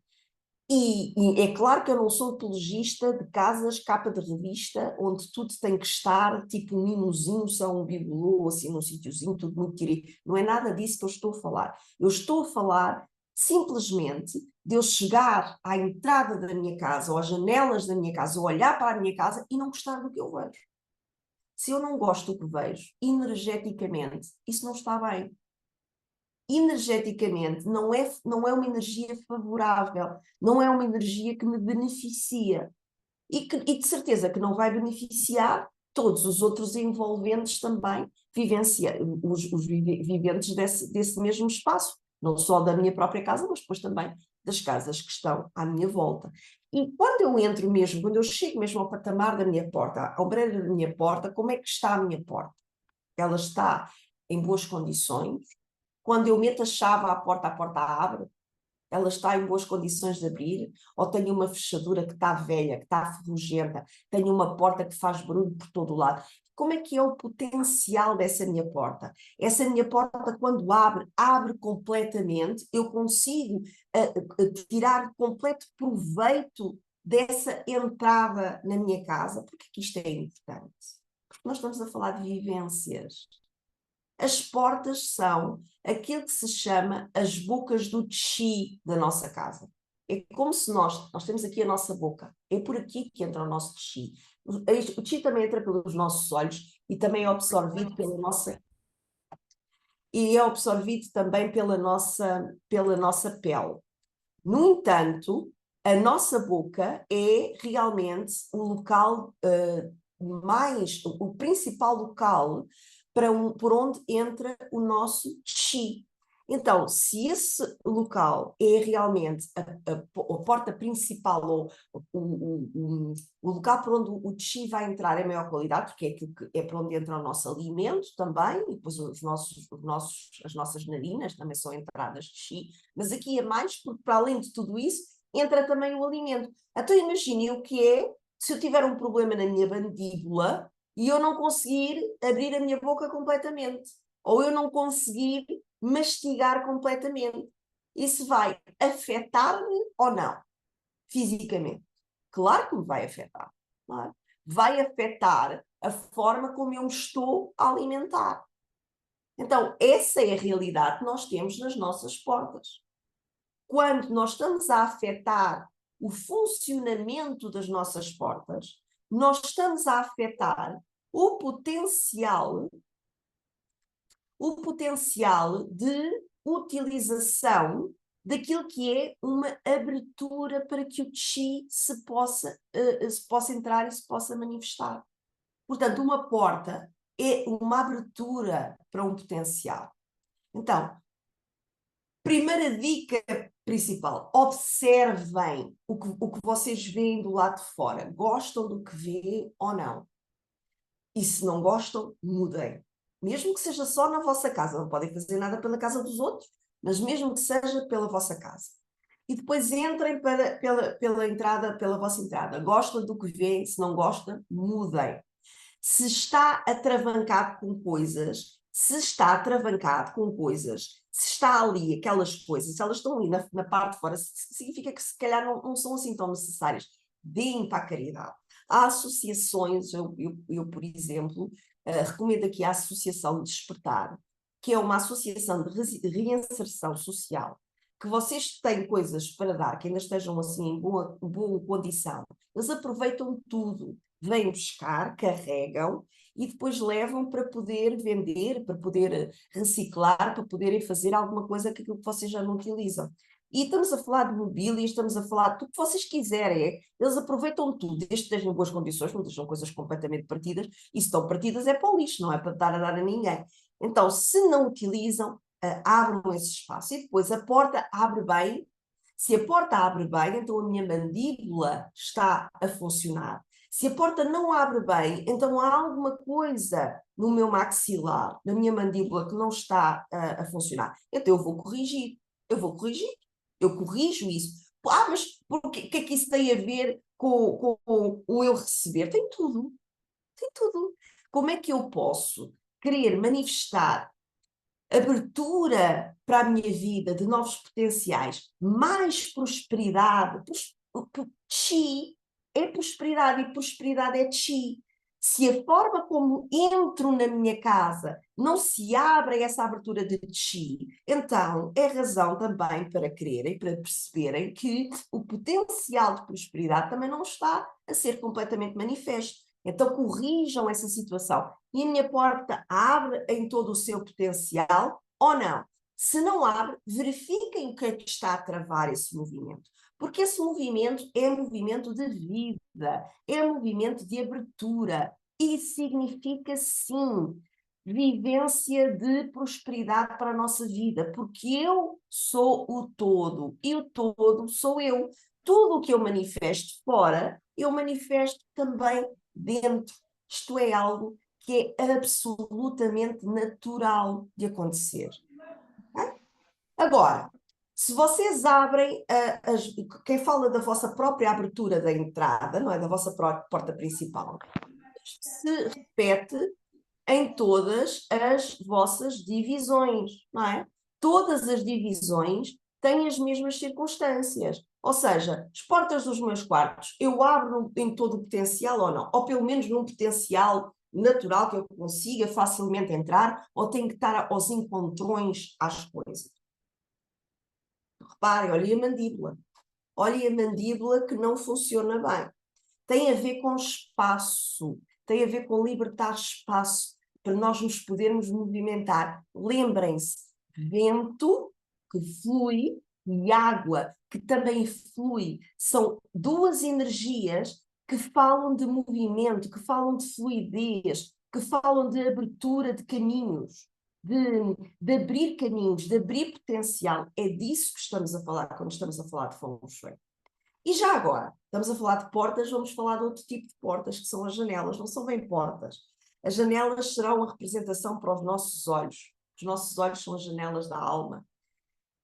E é claro que eu não sou apologista de casas, capa de revista, onde tudo tem que estar, tipo um mimosinho, só um bibelô, assim, num sítiozinho, tudo muito querido. Não é nada disso que eu estou a falar. Eu estou a falar simplesmente de eu chegar à entrada da minha casa, ou às janelas da minha casa, ou olhar para a minha casa e não gostar do que eu vejo. Se eu não gosto do que vejo, energeticamente, isso não está bem. Energeticamente não é uma energia favorável, não é uma energia que me beneficia e de certeza que não vai beneficiar todos os outros envolventes também, os viventes desse mesmo espaço, não só da minha própria casa, mas depois também das casas que estão à minha volta. E quando eu entro mesmo, quando eu chego mesmo ao patamar da minha porta, à ombreira da minha porta, como é que está a minha porta? Ela está em boas condições. Quando eu meto a chave à porta, a porta abre, ela está em boas condições de abrir, ou tenho uma fechadura que está velha, que está ferrugenta, tenho uma porta que faz barulho por todo o lado. Como é que é o potencial dessa minha porta? Essa minha porta, quando abre completamente, eu consigo tirar completo proveito dessa entrada na minha casa. Por que isto é importante? Porque nós estamos a falar de vivências. As portas são aquilo que se chama as bocas do chi da nossa casa. É como se nós temos aqui a nossa boca, é por aqui que entra o nosso chi. O chi também entra pelos nossos olhos e também é absorvido pela nossa também pela nossa pele. No entanto, a nossa boca é realmente o local o principal local por onde entra o nosso chi. Então, se esse local é realmente a porta principal, ou o local por onde o chi vai entrar é maior qualidade, porque é aquilo que é por onde entra o nosso alimento também, e depois as nossas narinas também são entradas de chi, mas aqui é mais, porque para além de tudo isso, entra também o alimento. Então imagine o que é se eu tiver um problema na minha mandíbula e eu não conseguir abrir a minha boca completamente, ou eu não conseguir mastigar completamente. Isso vai afetar-me ou não, fisicamente? Claro que me vai afetar. Não é? Vai afetar a forma como eu me estou a alimentar. Então, essa é a realidade que nós temos nas nossas portas. Quando nós estamos a afetar o funcionamento das nossas portas, nós estamos a afetar o potencial de utilização daquilo que é uma abertura para que o chi se possa entrar e se possa manifestar. Portanto, uma porta é uma abertura para um potencial. Então, primeira dica principal, observem o que vocês veem do lado de fora. Gostam do que veem ou não? E se não gostam, mudem. Mesmo que seja só na vossa casa, não podem fazer nada pela casa dos outros, mas mesmo que seja pela vossa casa. E depois entrem pela vossa entrada. Gostam do que veem, se não gostam, mudem. Se está atravancado com coisas Se está ali aquelas coisas, se elas estão ali na parte de fora, significa que se calhar não são assim tão necessárias. Deem para a caridade. Há associações, eu por exemplo, recomendo aqui a Associação Despertar, que é uma associação de reinserção social, que vocês têm coisas para dar, que ainda estejam assim em boa condição. Eles aproveitam tudo, vêm buscar, carregam e depois levam para poder vender, para poder reciclar, para poderem fazer alguma coisa que aquilo que vocês já não utilizam. E estamos a falar de mobília, estamos a falar de tudo que vocês quiserem. Eles aproveitam tudo, desde que estejam em boas condições, não deixam coisas completamente partidas, e se estão partidas é para o lixo, não é para dar a ninguém. Então, se não utilizam, abram esse espaço. E depois a porta abre bem. Se a porta abre bem, então a minha mandíbula está a funcionar. Se a porta não abre bem, então há alguma coisa no meu maxilar, na minha mandíbula, que não está a funcionar. Então eu vou corrigir. Eu corrijo isso. Mas o que é que isso tem a ver com o eu receber? Tem tudo. Tem tudo. Como é que eu posso querer manifestar abertura para a minha vida de novos potenciais, mais prosperidade? Chi é prosperidade e prosperidade é chi. Se a forma como entro na minha casa não se abre a essa abertura de chi, então é razão também para quererem, para perceberem que o potencial de prosperidade também não está a ser completamente manifesto. Então corrijam essa situação. E a minha porta abre em todo o seu potencial ou não? Se não abre, verifiquem o que é que está a travar esse movimento. Porque esse movimento é movimento de vida, é movimento de abertura e significa, sim, vivência de prosperidade para a nossa vida, porque eu sou o todo e o todo sou eu. Tudo o que eu manifesto fora, eu manifesto também dentro. Isto é algo que é absolutamente natural de acontecer. Agora, se vocês abrem, quem fala da vossa própria abertura da entrada, não é? Da vossa porta principal, se repete em todas as vossas divisões, não é? Todas as divisões têm as mesmas circunstâncias. Ou seja, as portas dos meus quartos, eu abro em todo o potencial ou não? Ou pelo menos num potencial natural que eu consiga facilmente entrar, ou tenho que estar aos encontrões às coisas? Reparem, olhem a mandíbula. Olhem a mandíbula que não funciona bem. Tem a ver com espaço, tem a ver com libertar espaço para nós nos podermos movimentar. Lembrem-se, vento que flui e água que também flui são duas energias que falam de movimento, que falam de fluidez, que falam de abertura de caminhos. De abrir caminhos, de abrir potencial. É disso que estamos a falar quando estamos a falar de Feng Shui. E já agora, estamos a falar de portas, vamos falar de outro tipo de portas, que são as janelas. Não são bem portas. As janelas serão a representação para os nossos olhos. Os nossos olhos são as janelas da alma.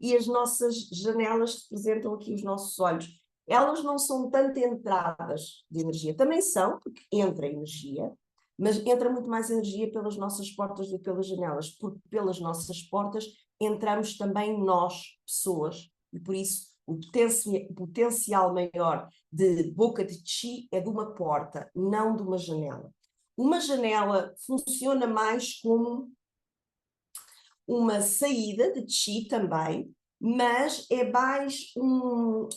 E as nossas janelas representam aqui os nossos olhos. Elas não são tanto entradas de energia. Também são, porque entra energia, mas entra muito mais energia pelas nossas portas do que pelas janelas, porque pelas nossas portas entramos também nós, pessoas, e por isso o potencial maior de boca de chi é de uma porta, não de uma janela. Uma janela funciona mais como uma saída de chi também, mas é mais um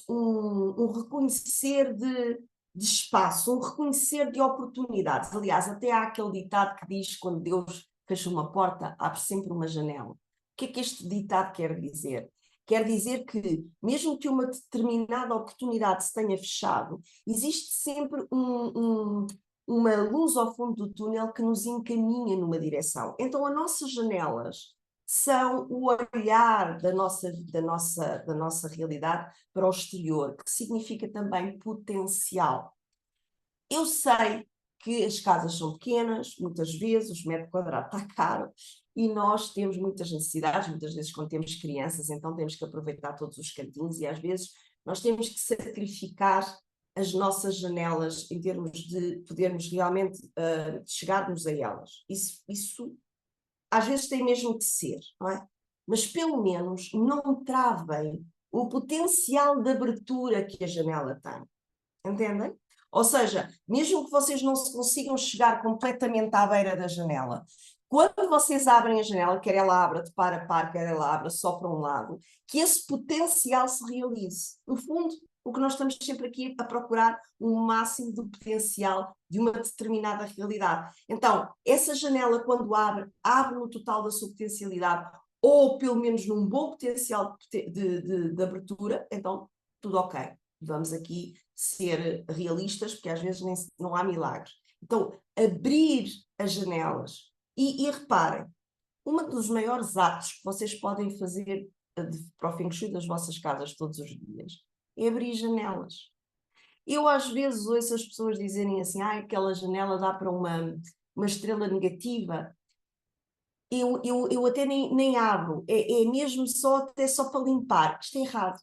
reconhecer de espaço, um reconhecer de oportunidades. Aliás, até há aquele ditado que diz: quando Deus fecha uma porta, abre sempre uma janela. O que é que este ditado quer dizer? Quer dizer que, mesmo que uma determinada oportunidade se tenha fechado, existe sempre uma luz ao fundo do túnel que nos encaminha numa direção. Então, as nossas janelas são o olhar da nossa realidade para o exterior, que significa também potencial. Eu sei que as casas são pequenas, muitas vezes o metro quadrado está caro e nós temos muitas necessidades, muitas vezes quando temos crianças, então temos que aproveitar todos os cantinhos e às vezes nós temos que sacrificar as nossas janelas em termos de podermos realmente chegarmos a elas. Isso às vezes tem mesmo que ser, não é? mas pelo menos não travem o potencial de abertura que a janela tem. Entendem? Ou seja, mesmo que vocês não se consigam chegar completamente à beira da janela, quando vocês abrem a janela, quer ela abra de par a par, quer ela abra só para um lado, que esse potencial se realize. No fundo, o que nós estamos sempre aqui a procurar, o máximo do potencial de uma determinada realidade. Então, essa janela, quando abre, abre no total da sua potencialidade, ou pelo menos num bom potencial de abertura, então tudo ok. Vamos aqui ser realistas, porque às vezes não há milagres. Então, abrir as janelas. E reparem, um dos maiores atos que vocês podem fazer para o Feng Shui das vossas casas todos os dias é abrir janelas. Eu às vezes ouço as pessoas dizerem assim, aquela janela dá para uma estrela negativa. Eu até nem abro, é mesmo até só para limpar. Isto é errado,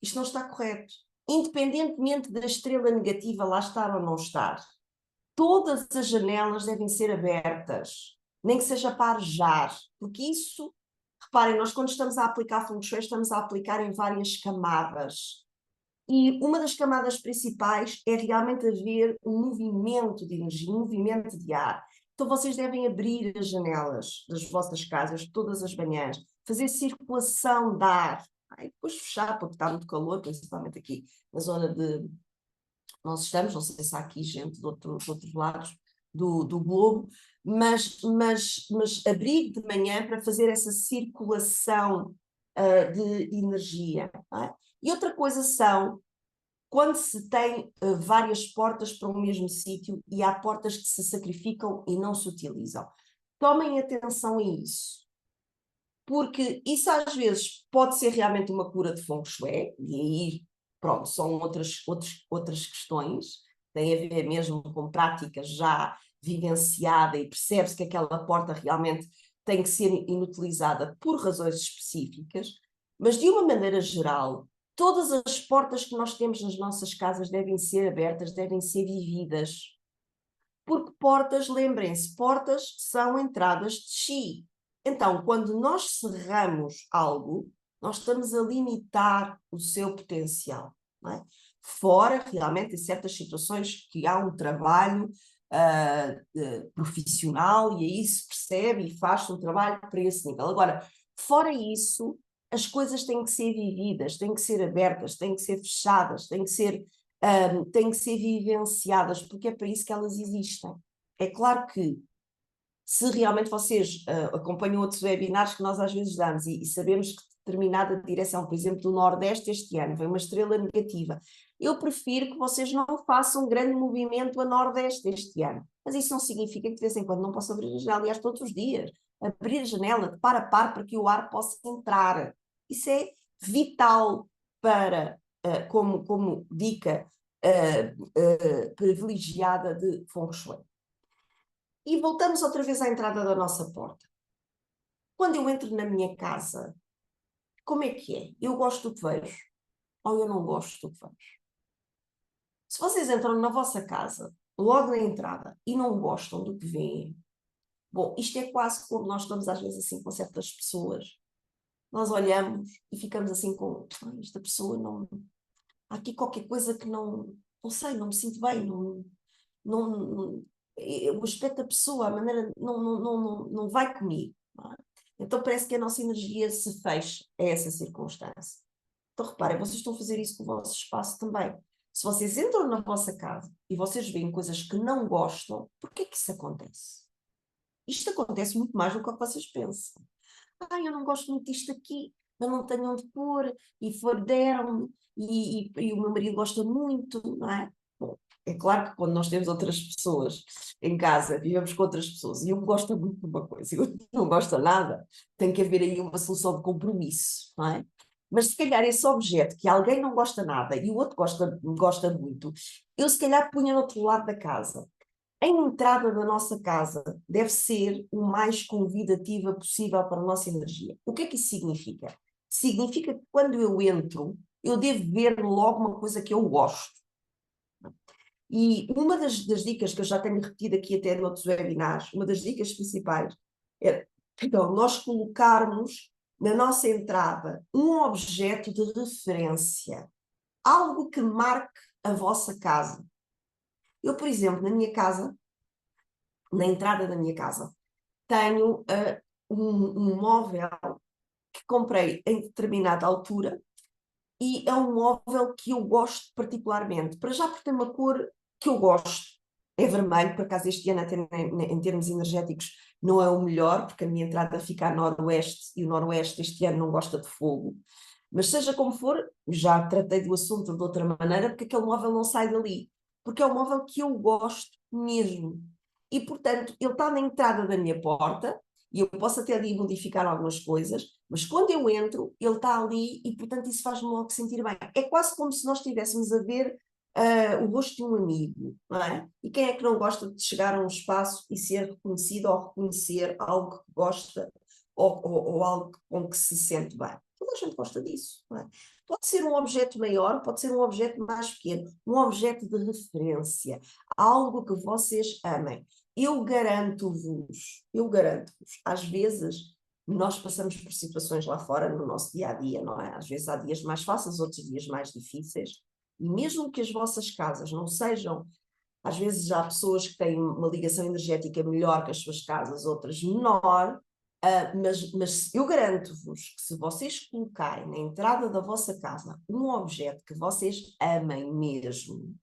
isto não está correto. Independentemente da estrela negativa lá estar ou não estar, todas as janelas devem ser abertas, nem que seja para arejar, porque isso, reparem, nós quando estamos a aplicar Feng Shui, estamos a aplicar em várias camadas. E uma das camadas principais é realmente haver um movimento de energia, um movimento de ar. Então vocês devem abrir as janelas das vossas casas todas as manhãs, fazer circulação de ar, e depois fechar, porque está muito calor, principalmente aqui na zona de nós estamos, não sei se há aqui gente de outros lados do globo, mas abrir de manhã para fazer essa circulação de energia. Não é? E outra coisa são, quando se tem várias portas para o mesmo sítio e há portas que se sacrificam e não se utilizam. Tomem atenção a isso, porque isso às vezes pode ser realmente uma cura de Feng Shui, e aí, pronto, são outras questões, tem a ver mesmo com práticas já vivenciada e percebe-se que aquela porta realmente tem que ser inutilizada por razões específicas, mas de uma maneira geral, todas as portas que nós temos nas nossas casas devem ser abertas, devem ser vividas. Porque portas, lembrem-se, portas são entradas de chi. Então, quando nós cerramos algo, nós estamos a limitar o seu potencial. Não é? Fora, realmente, em certas situações que há um trabalho profissional e aí se percebe e faz um trabalho para esse nível. Agora, fora isso, as coisas têm que ser vividas, têm que ser abertas, têm que ser fechadas, têm que ser vivenciadas, porque é para isso que elas existem. É claro que, se realmente vocês acompanham outros webinars que nós às vezes damos e sabemos que determinada direção, por exemplo, do Nordeste este ano, vem uma estrela negativa, eu prefiro que vocês não façam um grande movimento a Nordeste este ano. Mas isso não significa que de vez em quando não possam abrir a janela, aliás, todos os dias. Abrir a janela de par a par para que o ar possa entrar. Isso é vital para, como dica privilegiada de Feng Shui. E voltamos outra vez à entrada da nossa porta. Quando eu entro na minha casa, como é que é? Eu gosto do que vejo ou eu não gosto do que vejo? Se vocês entram na vossa casa, logo na entrada, e não gostam do que veem, bom, isto é quase como nós estamos às vezes assim com certas pessoas. Nós olhamos e ficamos assim com, esta pessoa não... Há aqui qualquer coisa que não sei, não me sinto bem, o aspecto da pessoa, a maneira, não vai comigo. Não é? Então parece que a nossa energia se fecha a essa circunstância. Então reparem, vocês estão a fazer isso com o vosso espaço também. Se vocês entram na vossa casa e vocês veem coisas que não gostam, por que isso acontece? Isto acontece muito mais do que vocês pensam. Eu não gosto muito disto aqui, eu não tenho onde pôr, e deram-me, e o meu marido gosta muito, não é? Bom, é claro que quando nós temos outras pessoas em casa, vivemos com outras pessoas, e um gosta muito de uma coisa e o outro não gosta nada, tem que haver aí uma solução de compromisso, não é? Mas se calhar esse objeto que alguém não gosta nada e o outro gosta muito, eu se calhar punha no outro lado da casa. A entrada da nossa casa deve ser o mais convidativa possível para a nossa energia. O que é que isso significa? Significa que quando eu entro, eu devo ver logo uma coisa que eu gosto. E uma das dicas que eu já tenho repetido aqui até em outros webinars, uma das dicas principais é, então, nós colocarmos na nossa entrada um objeto de referência, algo que marque a vossa casa. Eu, por exemplo, na minha casa, na entrada da minha casa, tenho um móvel que comprei em determinada altura e é um móvel que eu gosto particularmente. Para já porque tem uma cor que eu gosto. É vermelho, por acaso este ano até em termos energéticos não é o melhor, porque a minha entrada fica a noroeste e o noroeste este ano não gosta de fogo. Mas seja como for, já tratei do assunto de outra maneira, porque aquele móvel não sai dali. Porque é um móvel que eu gosto mesmo. E, portanto, ele está na entrada da minha porta, e eu posso até ali modificar algumas coisas, mas quando eu entro, ele está ali e, portanto, isso faz-me logo sentir bem. É quase como se nós estivéssemos a ver o rosto de um amigo, não é? E quem é que não gosta de chegar a um espaço e ser reconhecido ou reconhecer algo que gosta ou algo com que se sente bem? Toda a gente gosta disso, não é? Pode ser um objeto maior, pode ser um objeto mais pequeno, um objeto de referência, algo que vocês amem. Eu garanto-vos, às vezes nós passamos por situações lá fora no nosso dia-a-dia, não é? Às vezes há dias mais fáceis, outros dias mais difíceis, e mesmo que as vossas casas não sejam, às vezes há pessoas que têm uma ligação energética melhor que as suas casas, outras menor, mas eu garanto-vos que se vocês colocarem na entrada da vossa casa um objeto que vocês amem mesmo,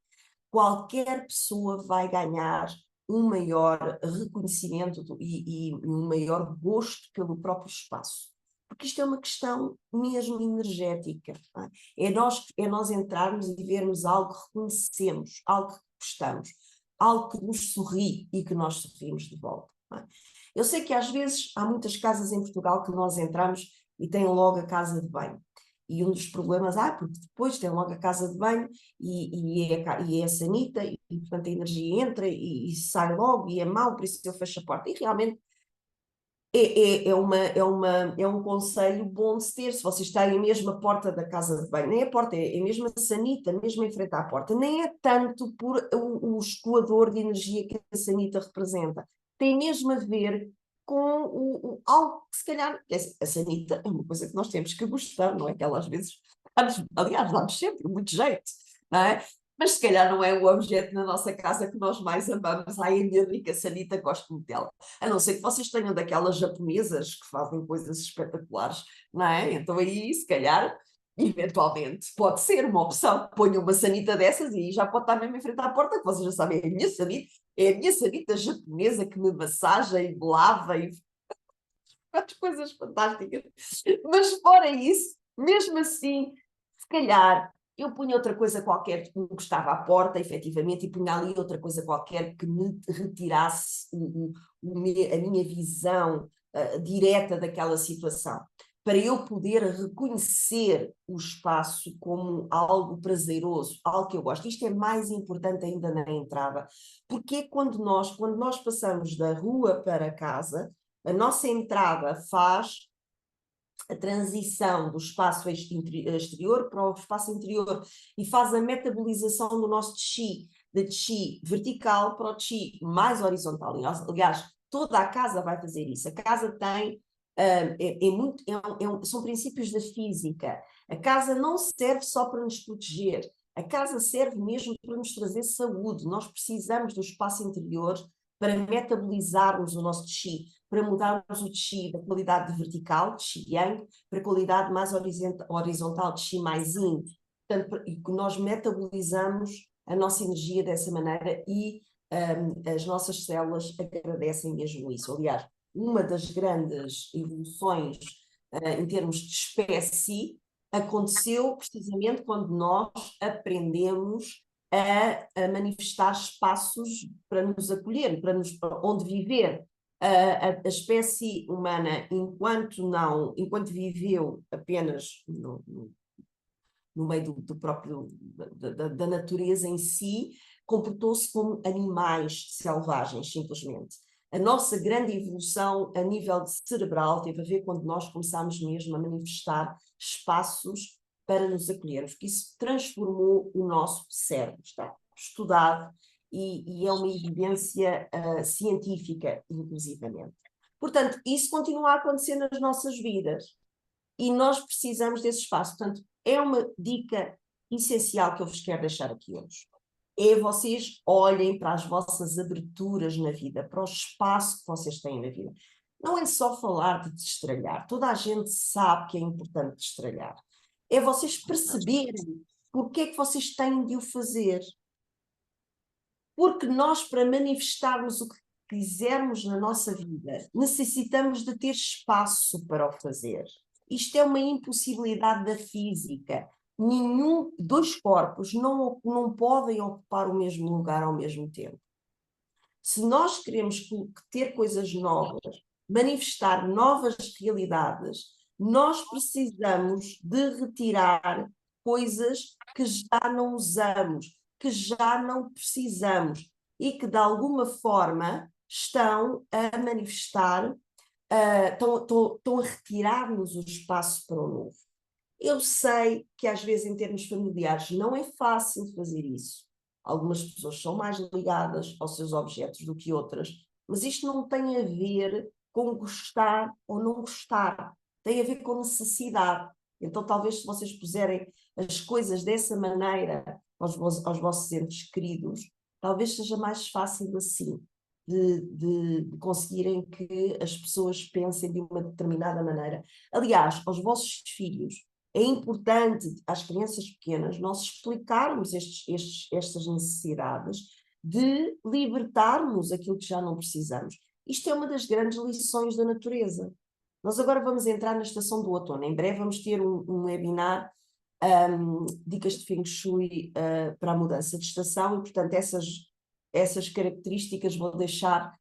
qualquer pessoa vai ganhar um maior reconhecimento e um maior gosto pelo próprio espaço. Porque isto é uma questão mesmo energética. Não é? É nós entrarmos e vermos algo que reconhecemos, algo que gostamos, algo que nos sorri e que nós sorrimos de volta. Não é? Eu sei que às vezes há muitas casas em Portugal que nós entramos e tem logo a casa de banho. E um dos problemas, porque depois tem logo a casa de banho e é a sanita, e portanto a energia entra e sai logo, e é mau, por isso eu fecho a porta. E realmente é um conselho bom de se ter, se vocês têm mesmo a porta da casa de banho, nem a porta, é mesmo a sanita, mesmo em frente à porta, nem é tanto por o escoador de energia que a sanita representa, tem mesmo a ver com algo que se calhar, a sanita é uma coisa que nós temos que gostar, não é? Que ela às vezes, aliás, dá-nos sempre muito jeito, não é? Mas se calhar não é o objeto na nossa casa que nós mais amamos. Ai, a minha rica sanita, gosto muito dela. A não ser que vocês tenham daquelas japonesas que fazem coisas espetaculares, não é? Então aí, se calhar, eventualmente, pode ser uma opção. Ponham uma sanita dessas e aí já pode estar mesmo em frente à porta, que vocês já sabem, é a minha sanita japonesa que me massaja e me lava e faz coisas fantásticas. Mas fora isso, mesmo assim, se calhar eu punha outra coisa qualquer que me gostava à porta, efetivamente, e punha ali outra coisa qualquer que me retirasse a minha visão direta daquela situação, para eu poder reconhecer o espaço como algo prazeroso, algo que eu gosto. Isto é mais importante ainda na entrada, porque quando nós passamos da rua para casa, a nossa entrada faz a transição do espaço exterior para o espaço interior e faz a metabolização do nosso chi, de chi vertical para o chi mais horizontal. Aliás, toda a casa vai fazer isso. A casa tem, são princípios da física. A casa não serve só para nos proteger, a casa serve mesmo para nos trazer saúde. Nós precisamos do espaço interior para metabolizarmos o nosso chi, para mudarmos o chi da qualidade de vertical, de chi yang, para a qualidade mais horizontal, de chi mais yin. Portanto, nós metabolizamos a nossa energia dessa maneira e as nossas células agradecem mesmo isso. Aliás, uma das grandes evoluções em termos de espécie aconteceu precisamente quando nós aprendemos a manifestar espaços para nos acolher, para onde viver. A espécie humana, enquanto viveu apenas no meio do próprio da natureza em si, comportou-se como animais selvagens, simplesmente. A nossa grande evolução a nível cerebral teve a ver quando nós começámos mesmo a manifestar espaços para nos acolhermos, porque isso transformou o nosso cérebro. Está estudado e é uma evidência científica, inclusivamente. Portanto, isso continua a acontecer nas nossas vidas. e nós precisamos desse espaço. Portanto, é uma dica essencial que eu vos quero deixar aqui hoje. É vocês olhem para as vossas aberturas na vida, para o espaço que vocês têm na vida. Não é só falar de destralhar, toda a gente sabe que é importante destralhar. É vocês perceberem porque é que vocês têm de o fazer. Porque nós, para manifestarmos o que quisermos na nossa vida, necessitamos de ter espaço para o fazer. Isto é uma impossibilidade da física. Dois corpos não podem ocupar o mesmo lugar ao mesmo tempo. Se nós queremos ter coisas novas, manifestar novas realidades, nós precisamos de retirar coisas que já não usamos, que já não precisamos e que de alguma forma estão a manifestar, estão a retirar-nos o espaço para o novo. Eu sei que às vezes em termos familiares não é fácil fazer isso. Algumas pessoas são mais ligadas aos seus objetos do que outras, mas isto não tem a ver com gostar ou não gostar, tem a ver com necessidade. Então talvez se vocês puserem as coisas dessa maneira aos vossos entes queridos, talvez seja mais fácil assim, de conseguirem que as pessoas pensem de uma determinada maneira. Aliás, aos vossos filhos, é importante às crianças pequenas nós explicarmos estas necessidades de libertarmos aquilo que já não precisamos. Isto é uma das grandes lições da natureza. Nós agora vamos entrar na estação do outono. Em breve vamos ter um webinar, dicas de Feng Shui para a mudança de estação, e portanto essas características vou deixar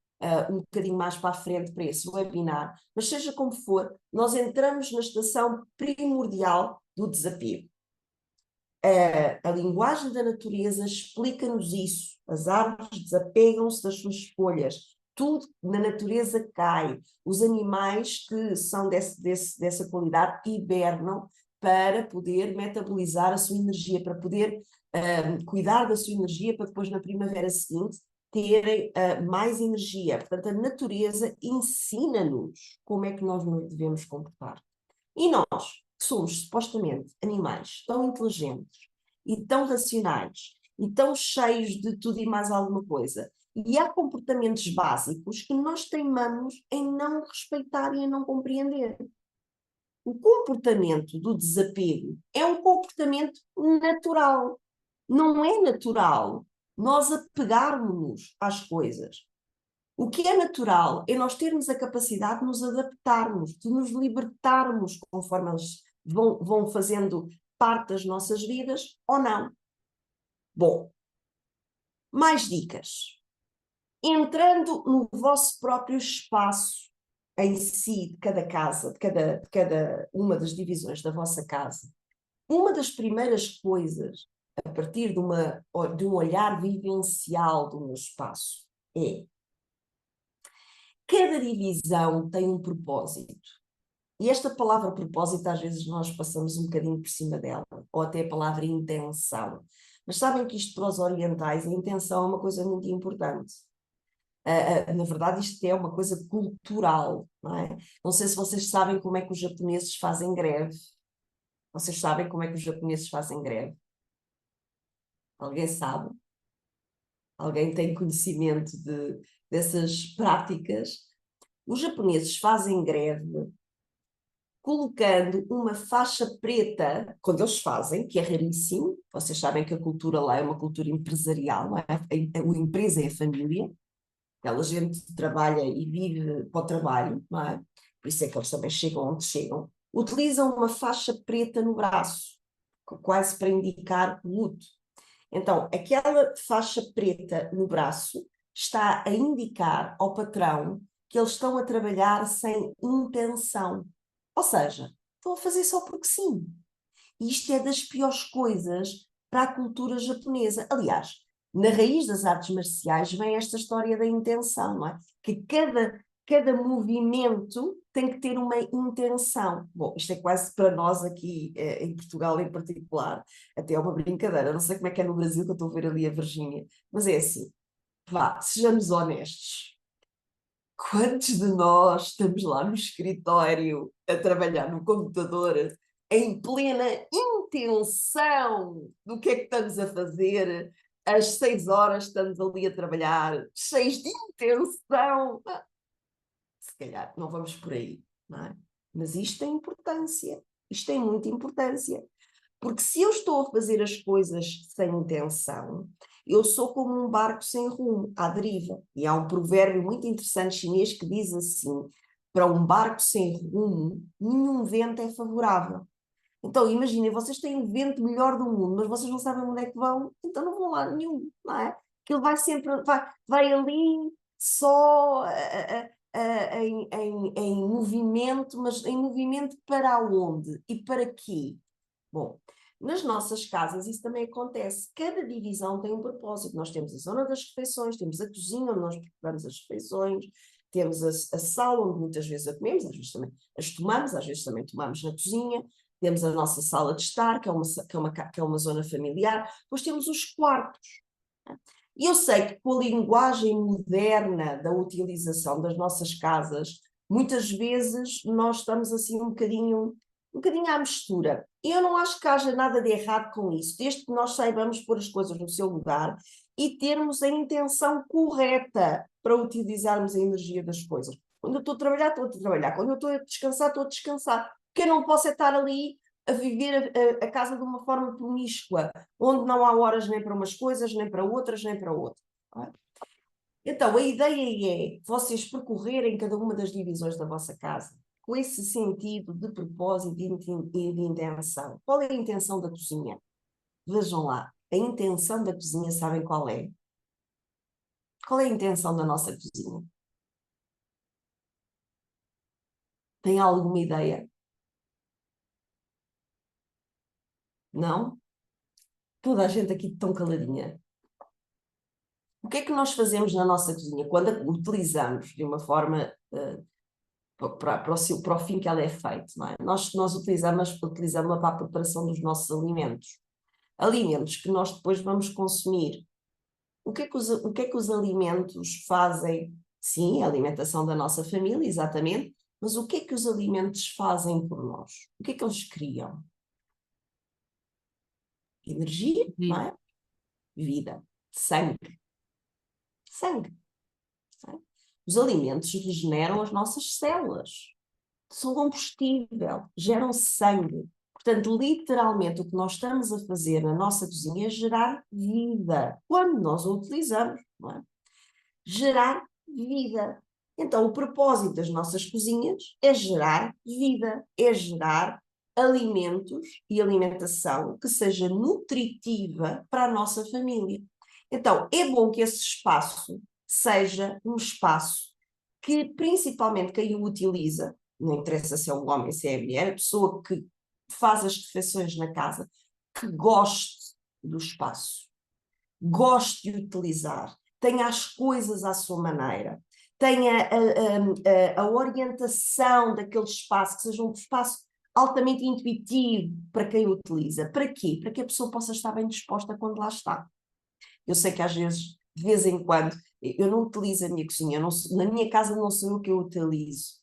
um bocadinho mais para a frente para esse webinar, mas seja como for, nós entramos na estação primordial do desapego. A linguagem da natureza explica-nos isso. As árvores desapegam-se das suas folhas, tudo na natureza cai. Os animais que são dessa qualidade hibernam para poder metabolizar a sua energia, para poder cuidar da sua energia, para depois na primavera seguinte terem mais energia. Portanto, a natureza ensina-nos como é que nós nos devemos comportar. E nós, que somos supostamente animais tão inteligentes e tão racionais e tão cheios de tudo e mais alguma coisa, e há comportamentos básicos que nós teimamos em não respeitar e em não compreender. O comportamento do desapego é um comportamento natural. Não é natural nós apegarmos-nos às coisas. O que é natural é nós termos a capacidade de nos adaptarmos, de nos libertarmos conforme eles vão fazendo parte das nossas vidas ou não. Bom, mais dicas. Entrando no vosso próprio espaço em si, de cada casa, de cada uma das divisões da vossa casa, uma das primeiras coisas, a partir de um olhar vivencial do meu espaço, é: cada divisão tem um propósito. E esta palavra propósito, às vezes nós passamos um bocadinho por cima dela, ou até a palavra intenção. Mas sabem que isto para os orientais, a intenção é uma coisa muito importante. Na verdade, isto é uma coisa cultural, não é? Não sei se vocês sabem como é que os japoneses fazem greve. Vocês sabem como é que os japoneses fazem greve? Alguém sabe? Alguém tem conhecimento dessas práticas? Os japoneses fazem greve colocando uma faixa preta, quando eles fazem, que é raríssimo. Vocês sabem que a cultura lá é uma cultura empresarial, não é? A empresa é a família. Aquela gente trabalha e vive para o trabalho, não é? Por isso é que eles também chegam onde chegam. Utilizam uma faixa preta no braço, quase para indicar luto. Então, aquela faixa preta no braço está a indicar ao patrão que eles estão a trabalhar sem intenção. Ou seja, estão a fazer só porque sim. E isto é das piores coisas para a cultura japonesa. Aliás, na raiz das artes marciais vem esta história da intenção, não é? Que cada movimento tem que ter uma intenção. Bom, isto é quase para nós aqui em Portugal em particular, até é uma brincadeira. Não sei como é que é no Brasil, que eu estou a ver ali a Virgínia, mas é assim, vá, sejamos honestos. Quantos de nós estamos lá no escritório a trabalhar no computador em plena intenção do que é que estamos a fazer. Às 6 horas estamos ali a trabalhar, cheios de intenção. Se calhar não vamos por aí, não é? Mas isto tem importância, isto tem muita importância. Porque se eu estou a fazer as coisas sem intenção, eu sou como um barco sem rumo, à deriva. E há um provérbio muito interessante chinês que diz assim: para um barco sem rumo, nenhum vento é favorável. Então, imaginem, vocês têm o vento melhor do mundo, mas vocês não sabem onde é que vão, então não vão lá nenhum, não é? Aquilo vai sempre, vai ali só em movimento, mas em movimento para onde e para quê? Bom, nas nossas casas isso também acontece. Cada divisão tem um propósito. Nós temos a zona das refeições, temos a cozinha onde nós preparamos as refeições, temos a sala onde muitas vezes a comemos, às vezes também as tomamos, às vezes também tomamos na cozinha, temos a nossa sala de estar, que é uma zona familiar, depois temos os quartos. E eu sei que com a linguagem moderna da utilização das nossas casas, muitas vezes nós estamos assim um bocadinho à mistura. E eu não acho que haja nada de errado com isso, desde que nós saibamos pôr as coisas no seu lugar e termos a intenção correta para utilizarmos a energia das coisas. Quando eu estou a trabalhar, estou a trabalhar. Quando eu estou a descansar, estou a descansar. Porque eu não posso estar ali a viver a casa de uma forma promíscua, onde não há horas nem para umas coisas, nem para outras, nem para outras. Não é? Então, a ideia é vocês percorrerem cada uma das divisões da vossa casa com esse sentido de propósito e de intenção. Qual é a intenção da cozinha? Vejam lá, a intenção da cozinha, sabem qual é? Qual é a intenção da nossa cozinha? Tem alguma ideia? Não? Toda a gente aqui tão caladinha. O que é que nós fazemos na nossa cozinha quando a utilizamos de uma forma para o fim que ela é feita, não é? Nós utilizamos-la para a preparação dos nossos alimentos. Alimentos que nós depois vamos consumir. O que é que os alimentos fazem? Sim, a alimentação da nossa família, exatamente, mas o que é que os alimentos fazem por nós? O que é que eles criam? Energia, não é? Vida, sangue. Sangue. Não é? Os alimentos regeneram as nossas células. São combustível, geram sangue. Portanto, literalmente, o que nós estamos a fazer na nossa cozinha é gerar vida, quando nós o utilizamos, não é? Gerar vida. Então, o propósito das nossas cozinhas é gerar vida, é gerar alimentos e alimentação que seja nutritiva para a nossa família. Então, é bom que esse espaço seja um espaço que, principalmente quem o utiliza, não interessa se é um homem, se é a mulher, a pessoa que faz as refeições na casa, que goste do espaço, goste de utilizar, tenha as coisas à sua maneira, tenha a orientação daquele espaço, que seja um espaço altamente intuitivo para quem o utiliza. Para quê? Para que a pessoa possa estar bem disposta quando lá está. Eu sei que às vezes, de vez em quando, eu não utilizo a minha cozinha, na minha casa não sou eu que eu utilizo.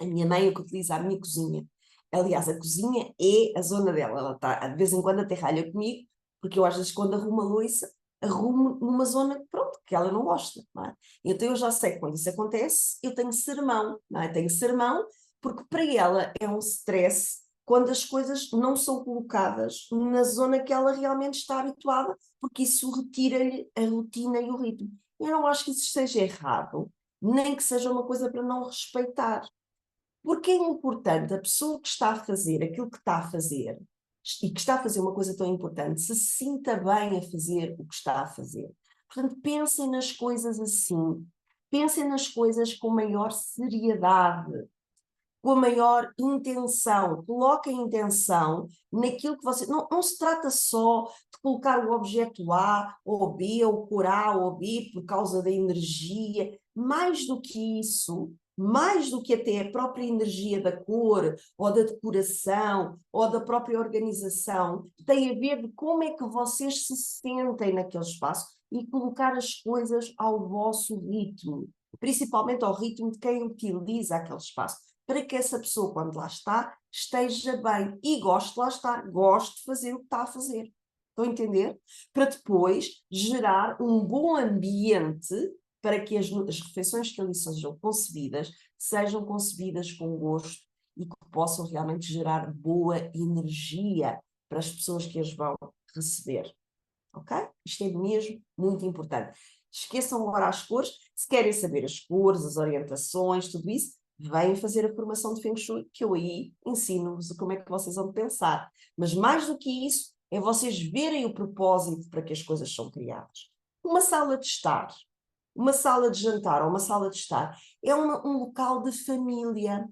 A minha mãe é que utiliza a minha cozinha. Aliás, a cozinha é a zona dela. Ela está, de vez em quando, até ralha comigo, porque eu às vezes, quando arrumo a louça, arrumo numa zona, pronto, que ela não gosta. Não é? Então eu já sei que quando isso acontece, eu tenho sermão. Não é? Tenho sermão, porque para ela é um stress quando as coisas não são colocadas na zona que ela realmente está habituada, porque isso retira-lhe a rotina e o ritmo. Eu não acho que isso seja errado, nem que seja uma coisa para não respeitar. Porque é importante a pessoa que está a fazer aquilo que está a fazer e que está a fazer uma coisa tão importante se sinta bem a fazer o que está a fazer. Portanto, pensem nas coisas assim. Pensem nas coisas com maior seriedade, com a maior intenção. Coloquem intenção naquilo que você... Não se trata só de colocar o objeto A ou B, ou cor A ou B por causa da energia. Mais do que isso, mais do que até a própria energia da cor, ou da decoração, ou da própria organização, tem a ver de como é que vocês se sentem naquele espaço e colocar as coisas ao vosso ritmo, principalmente ao ritmo de quem utiliza aquele espaço. para que essa pessoa, quando lá está, esteja bem e goste de lá estar, goste de fazer o que está a fazer. Estão a entender? Para depois gerar um bom ambiente para que as refeições que ali sejam concebidas com gosto e que possam realmente gerar boa energia para as pessoas que as vão receber. Ok? Isto é mesmo muito importante. Esqueçam agora as cores. Se querem saber as cores, as orientações, tudo isso, venham fazer a formação de Feng Shui, que eu aí ensino-vos como é que vocês vão pensar. Mas mais do que isso, é vocês verem o propósito para que as coisas são criadas. Uma sala de estar, uma sala de jantar ou uma sala de estar é um local de família.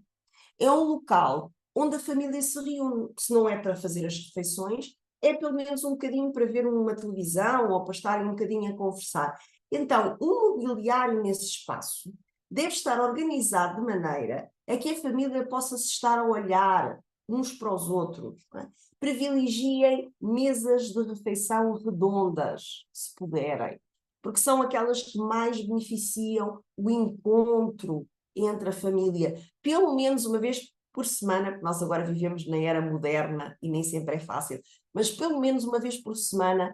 É um local onde a família se reúne. Se não é para fazer as refeições, é pelo menos um bocadinho para ver uma televisão ou para estarem um bocadinho a conversar. Então, o mobiliário nesse espaço deve estar organizado de maneira a que a família possa se estar a olhar uns para os outros. Não é? Privilegiem mesas de refeição redondas, se puderem, porque são aquelas que mais beneficiam o encontro entre a família, pelo menos uma vez por semana, porque nós agora vivemos na era moderna e nem sempre é fácil, mas pelo menos uma vez por semana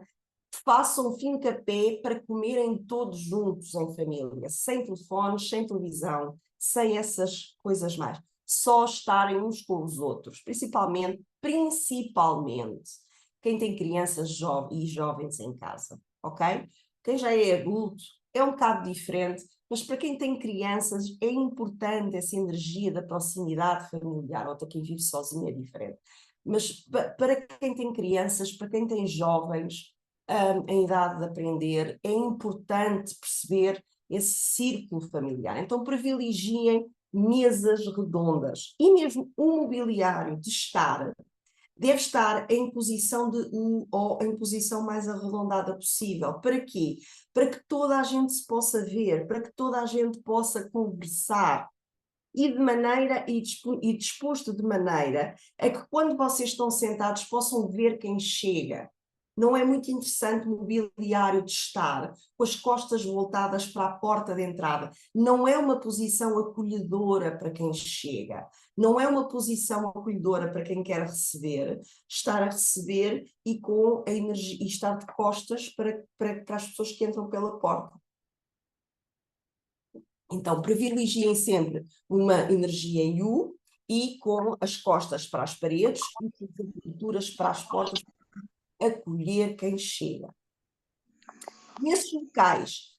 façam fim-capé para comerem todos juntos em família, sem telefones, sem televisão, sem essas coisas mais. Só estarem uns com os outros, principalmente quem tem crianças e jovens em casa, ok? Quem já é adulto é um bocado diferente, mas para quem tem crianças é importante essa energia da proximidade familiar, ou para quem vive sozinho é diferente. Mas para quem tem crianças, para quem tem jovens em idade de aprender, é importante perceber esse círculo familiar. Então privilegiem mesas redondas e mesmo o mobiliário de estar deve estar em posição de U ou em posição mais arredondada possível. Para quê? Para que toda a gente se possa ver, para que toda a gente possa conversar e disposto de maneira a que quando vocês estão sentados possam ver quem chega. Não é muito interessante o mobiliário de estar com as costas voltadas para a porta de entrada. Não é uma posição acolhedora para quem chega. Não é uma posição acolhedora para quem quer receber. Estar a receber e com a energia e estar de costas para as pessoas que entram pela porta. Então, privilegiem sempre uma energia em U e com as costas para as paredes e as aberturas para as portas, acolher quem chega. Nesses locais,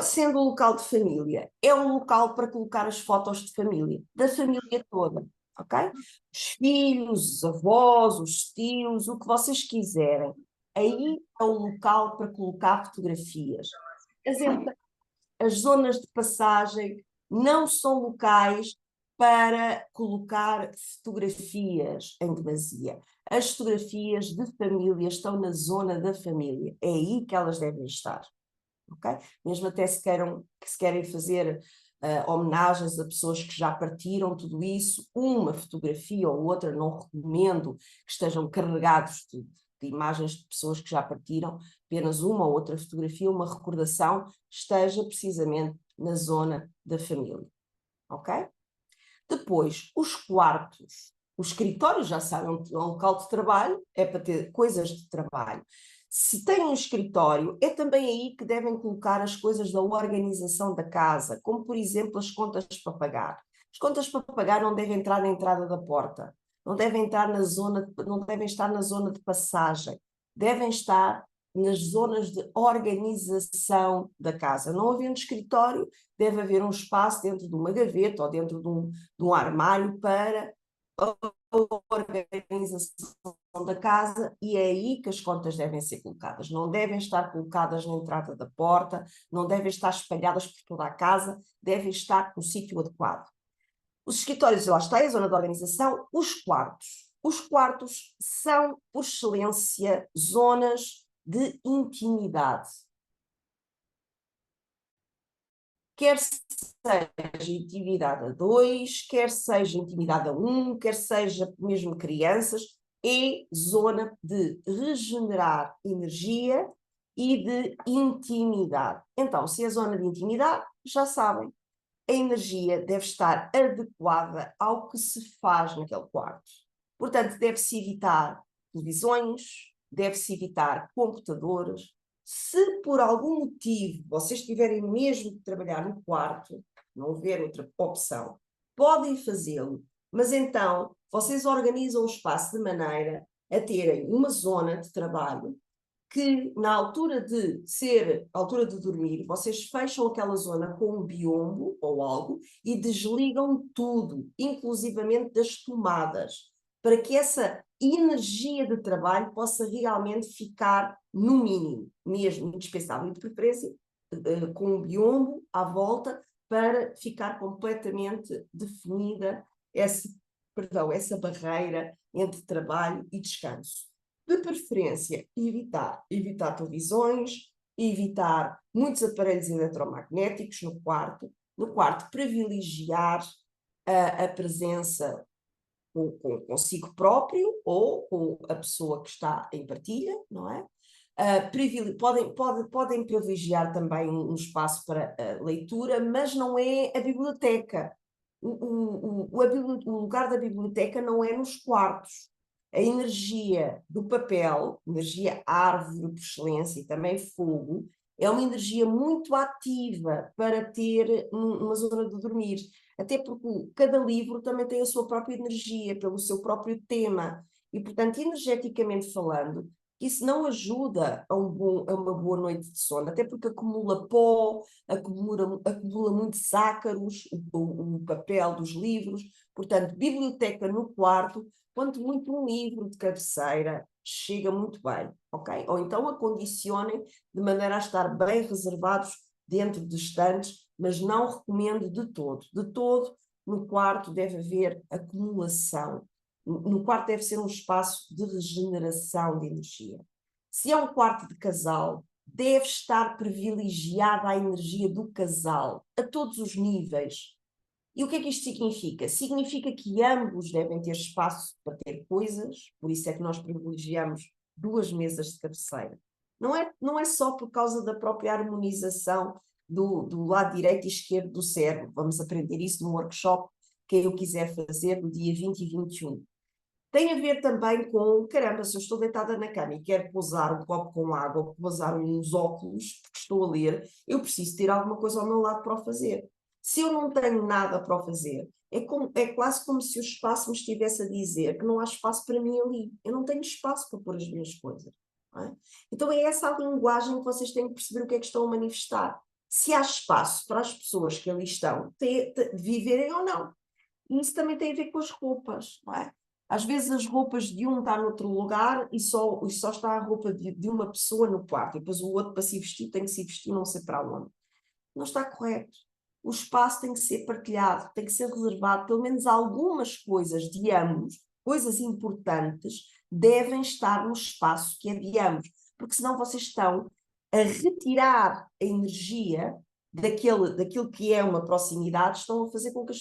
sendo um local de família, é um local para colocar as fotos de família, da família toda, ok? Os filhos, os avós, os tios, o que vocês quiserem. Aí é um local para colocar fotografias. As zonas de passagem não são locais para colocar fotografias em demasia. As fotografias de família estão na zona da família. É aí que elas devem estar. Okay? Mesmo até se querem fazer homenagens a pessoas que já partiram, tudo isso, uma fotografia ou outra, não recomendo que estejam carregados de imagens de pessoas que já partiram, apenas uma ou outra fotografia, uma recordação, esteja precisamente na zona da família. Ok? Depois, os quartos. O escritório, já sabem, é um local de trabalho, é para ter coisas de trabalho. Se têm um escritório, é também aí que devem colocar as coisas da organização da casa, como, por exemplo, as contas para pagar. As contas para pagar não devem entrar na entrada da porta, não devem estar na zona de passagem, devem estar nas zonas de organização da casa. Não havendo escritório, deve haver um espaço dentro de uma gaveta ou dentro de um armário para a organização da casa, e é aí que as contas devem ser colocadas. Não devem estar colocadas na entrada da porta, não devem estar espalhadas por toda a casa, devem estar no sítio adequado. Os escritórios, lá está, é a zona de organização. Os quartos. Os quartos são, por excelência, zonas de intimidade. Quer seja intimidade a 2, quer seja intimidade a 1, quer seja mesmo crianças, é zona de regenerar energia e de intimidade. Então, se é zona de intimidade, já sabem, a energia deve estar adequada ao que se faz naquele quarto. Portanto, deve-se evitar televisões, deve-se evitar computadores. Se por algum motivo vocês tiverem mesmo de trabalhar no quarto, não houver outra opção, podem fazê-lo, mas então vocês organizam o espaço de maneira a terem uma zona de trabalho que, na altura de ser a altura de dormir, vocês fecham aquela zona com um biombo ou algo e desligam tudo, inclusivamente das tomadas, para que essa energia de trabalho possa realmente ficar no mínimo, mesmo indispensável, e de preferência com um biombo à volta, para ficar completamente definida essa barreira entre trabalho e descanso. De preferência, evitar televisões, evitar muitos aparelhos eletromagnéticos no quarto privilegiar a presença consigo próprio ou com a pessoa que está em partilha, não é? Podem privilegiar também um espaço para leitura, mas não é a biblioteca. O lugar da biblioteca não é nos quartos. A energia do papel, energia árvore por excelência e também fogo, é uma energia muito ativa para ter uma zona de dormir. Até porque cada livro também tem a sua própria energia, pelo seu próprio tema. E, portanto, energeticamente falando, isso não ajuda a uma boa noite de sono, até porque acumula pó, acumula muitos ácaros, o papel dos livros. Portanto, biblioteca no quarto, quanto muito um livro de cabeceira, chega muito bem, ok? Ou então acondicionem de maneira a estar bem reservados dentro de estantes, mas não recomendo de todo. De todo, no quarto deve haver acumulação. No quarto deve ser um espaço de regeneração de energia. Se é um quarto de casal, deve estar privilegiada a energia do casal, a todos os níveis. E o que é que isto significa? Significa que ambos devem ter espaço para ter coisas, por isso é que nós privilegiamos 2 mesas de cabeceira. Não é só por causa da própria harmonização do lado direito e esquerdo do cérebro. Vamos aprender isso num workshop que eu quiser fazer no dia 20 e 21. Tem a ver também com, caramba, se eu estou deitada na cama e quero pousar um copo com água, ou pousar uns óculos, porque estou a ler, eu preciso ter alguma coisa ao meu lado para o fazer. Se eu não tenho nada para o fazer, é quase como se o espaço me estivesse a dizer que não há espaço para mim ali. Eu não tenho espaço para pôr as minhas coisas. Não é? Então é essa a linguagem que vocês têm que perceber o que é que estão a manifestar. Se há espaço para as pessoas que ali estão viverem ou não. E isso também tem a ver com as roupas, não é? Às vezes as roupas de um está noutro lugar e só está a roupa de uma pessoa no quarto, e depois o outro, para se vestir, tem que se vestir não sei para onde. Não está correto. O espaço tem que ser partilhado, tem que ser reservado, pelo menos algumas coisas de ambos, coisas importantes, devem estar no espaço que é de ambos, porque senão vocês estão a retirar a energia daquilo que é uma proximidade, estão a fazer com que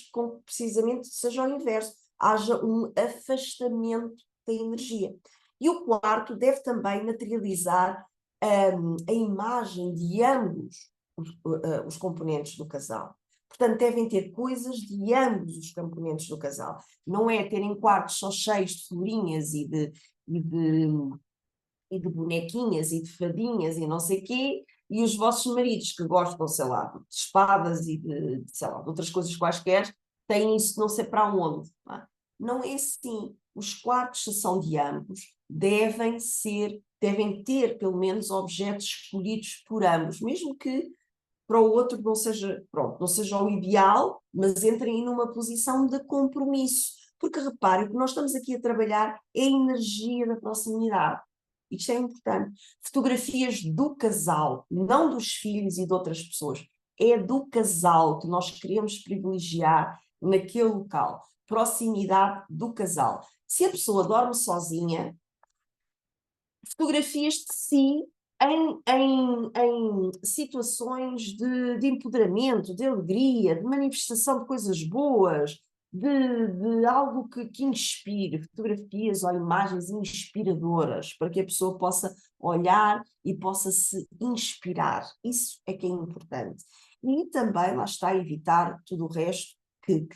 precisamente seja o inverso, haja um afastamento da energia. E o quarto deve também materializar a imagem de ambos os componentes do casal. Portanto, devem ter coisas de ambos os componentes do casal. Não é terem quartos só cheios de florinhas e de bonequinhas e de fadinhas e não sei quê, e os vossos maridos que gostam, sei lá, de espadas e sei lá, de outras coisas quaisquer, têm isso não sei para onde. Não é assim. Os quartos, se são de ambos, devem ter pelo menos objetos escolhidos por ambos, mesmo que para o outro não seja o ideal, mas entrem numa posição de compromisso. Porque reparem, o que nós estamos aqui a trabalhar é a energia da proximidade. Isto é importante. Fotografias do casal, não dos filhos e de outras pessoas. É do casal que nós queremos privilegiar naquele local. Proximidade do casal. Se a pessoa dorme sozinha, fotografias de si em situações de empoderamento, de alegria, de manifestação de coisas boas, de algo que inspire, fotografias ou imagens inspiradoras, para que a pessoa possa olhar e possa se inspirar. Isso é que é importante. E também, lá está, evitar tudo o resto que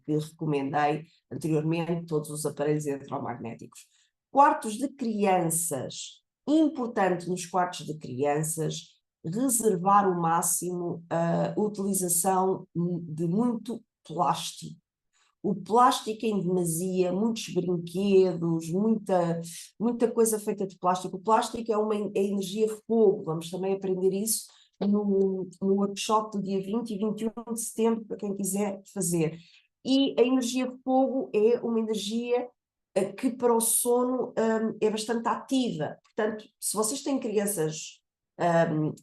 recomendei anteriormente, todos os aparelhos eletromagnéticos. Quartos de crianças, importante nos quartos de crianças, reservar o máximo a utilização de muito plástico. O plástico em demasia, muitos brinquedos, muita coisa feita de plástico. O plástico é energia fogo, vamos também aprender isso no workshop do dia 20 e 21 de setembro, para quem quiser fazer. E a energia fogo é uma energia que para o sono é bastante ativa. Portanto, se vocês têm crianças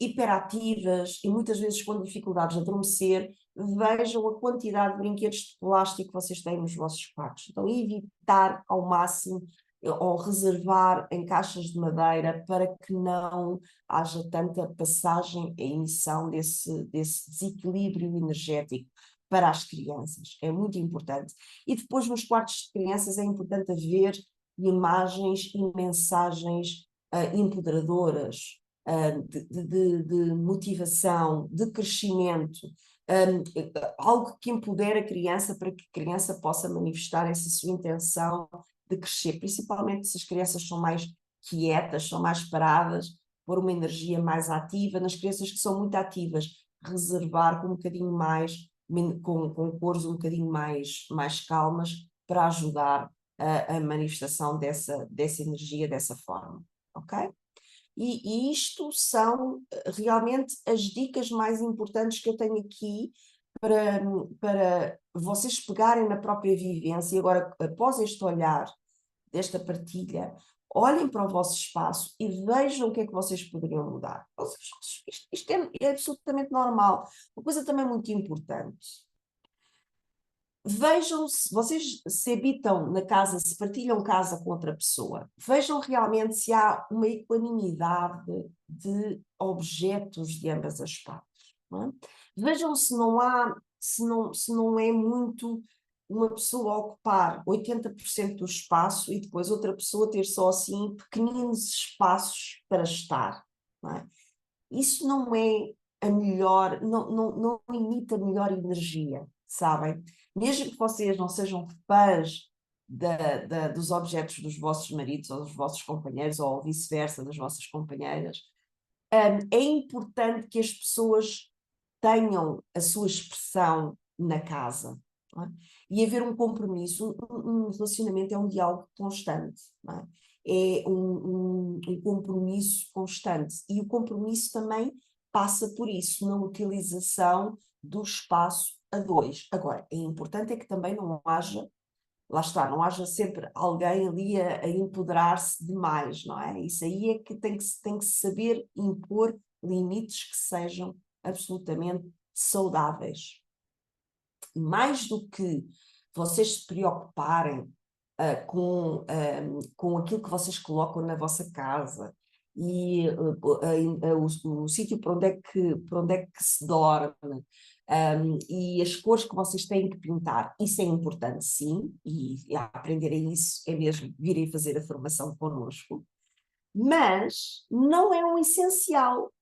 hiperativas e muitas vezes com dificuldades de adormecer, vejam a quantidade de brinquedos de plástico que vocês têm nos vossos quartos. Então, evitar ao máximo ou reservar em caixas de madeira para que não haja tanta passagem e emissão desse desequilíbrio energético para as crianças. É muito importante. E depois nos quartos de crianças é importante haver imagens e mensagens empoderadoras, de motivação, de crescimento, algo que empodere a criança para que a criança possa manifestar essa sua intenção de crescer, principalmente se as crianças são mais quietas, são mais paradas, pôr uma energia mais ativa. Nas crianças que são muito ativas, reservar com um bocadinho mais, com cores um bocadinho mais calmas, para ajudar a manifestação dessa energia dessa forma, ok? E isto são realmente as dicas mais importantes que eu tenho aqui para vocês pegarem na própria vivência. E agora, após este olhar desta partilha, olhem para o vosso espaço e vejam o que é que vocês poderiam mudar. Isto é absolutamente normal. Uma coisa também muito importante. Vejam, se vocês se habitam na casa, se partilham casa com outra pessoa, vejam realmente se há uma equanimidade de objetos de ambas as partes. Não é? Vejam se não há, se não é muito uma pessoa ocupar 80% do espaço e depois outra pessoa ter só assim pequeninos espaços para estar. Não é? Isso não é a melhor, não imita a melhor energia, sabem? Mesmo que vocês não sejam fãs dos objetos dos vossos maridos ou dos vossos companheiros, ou vice-versa, das vossas companheiras, é importante que as pessoas tenham a sua expressão na casa. Não é? E haver um compromisso, um relacionamento é um diálogo constante. Não é? É um compromisso constante. E o compromisso também passa por isso, na utilização do espaço a dois. Agora, é importante é que também não haja, lá está, não haja sempre alguém ali a empoderar-se demais, não é? Isso aí é que tem que saber impor limites que sejam absolutamente saudáveis. Mais do que vocês se preocuparem com aquilo que vocês colocam na vossa casa e o sítio para onde é que se dorme, e as cores que vocês têm que pintar, isso é importante sim, e aprenderem isso é mesmo virem fazer a formação connosco, mas não é um essencial.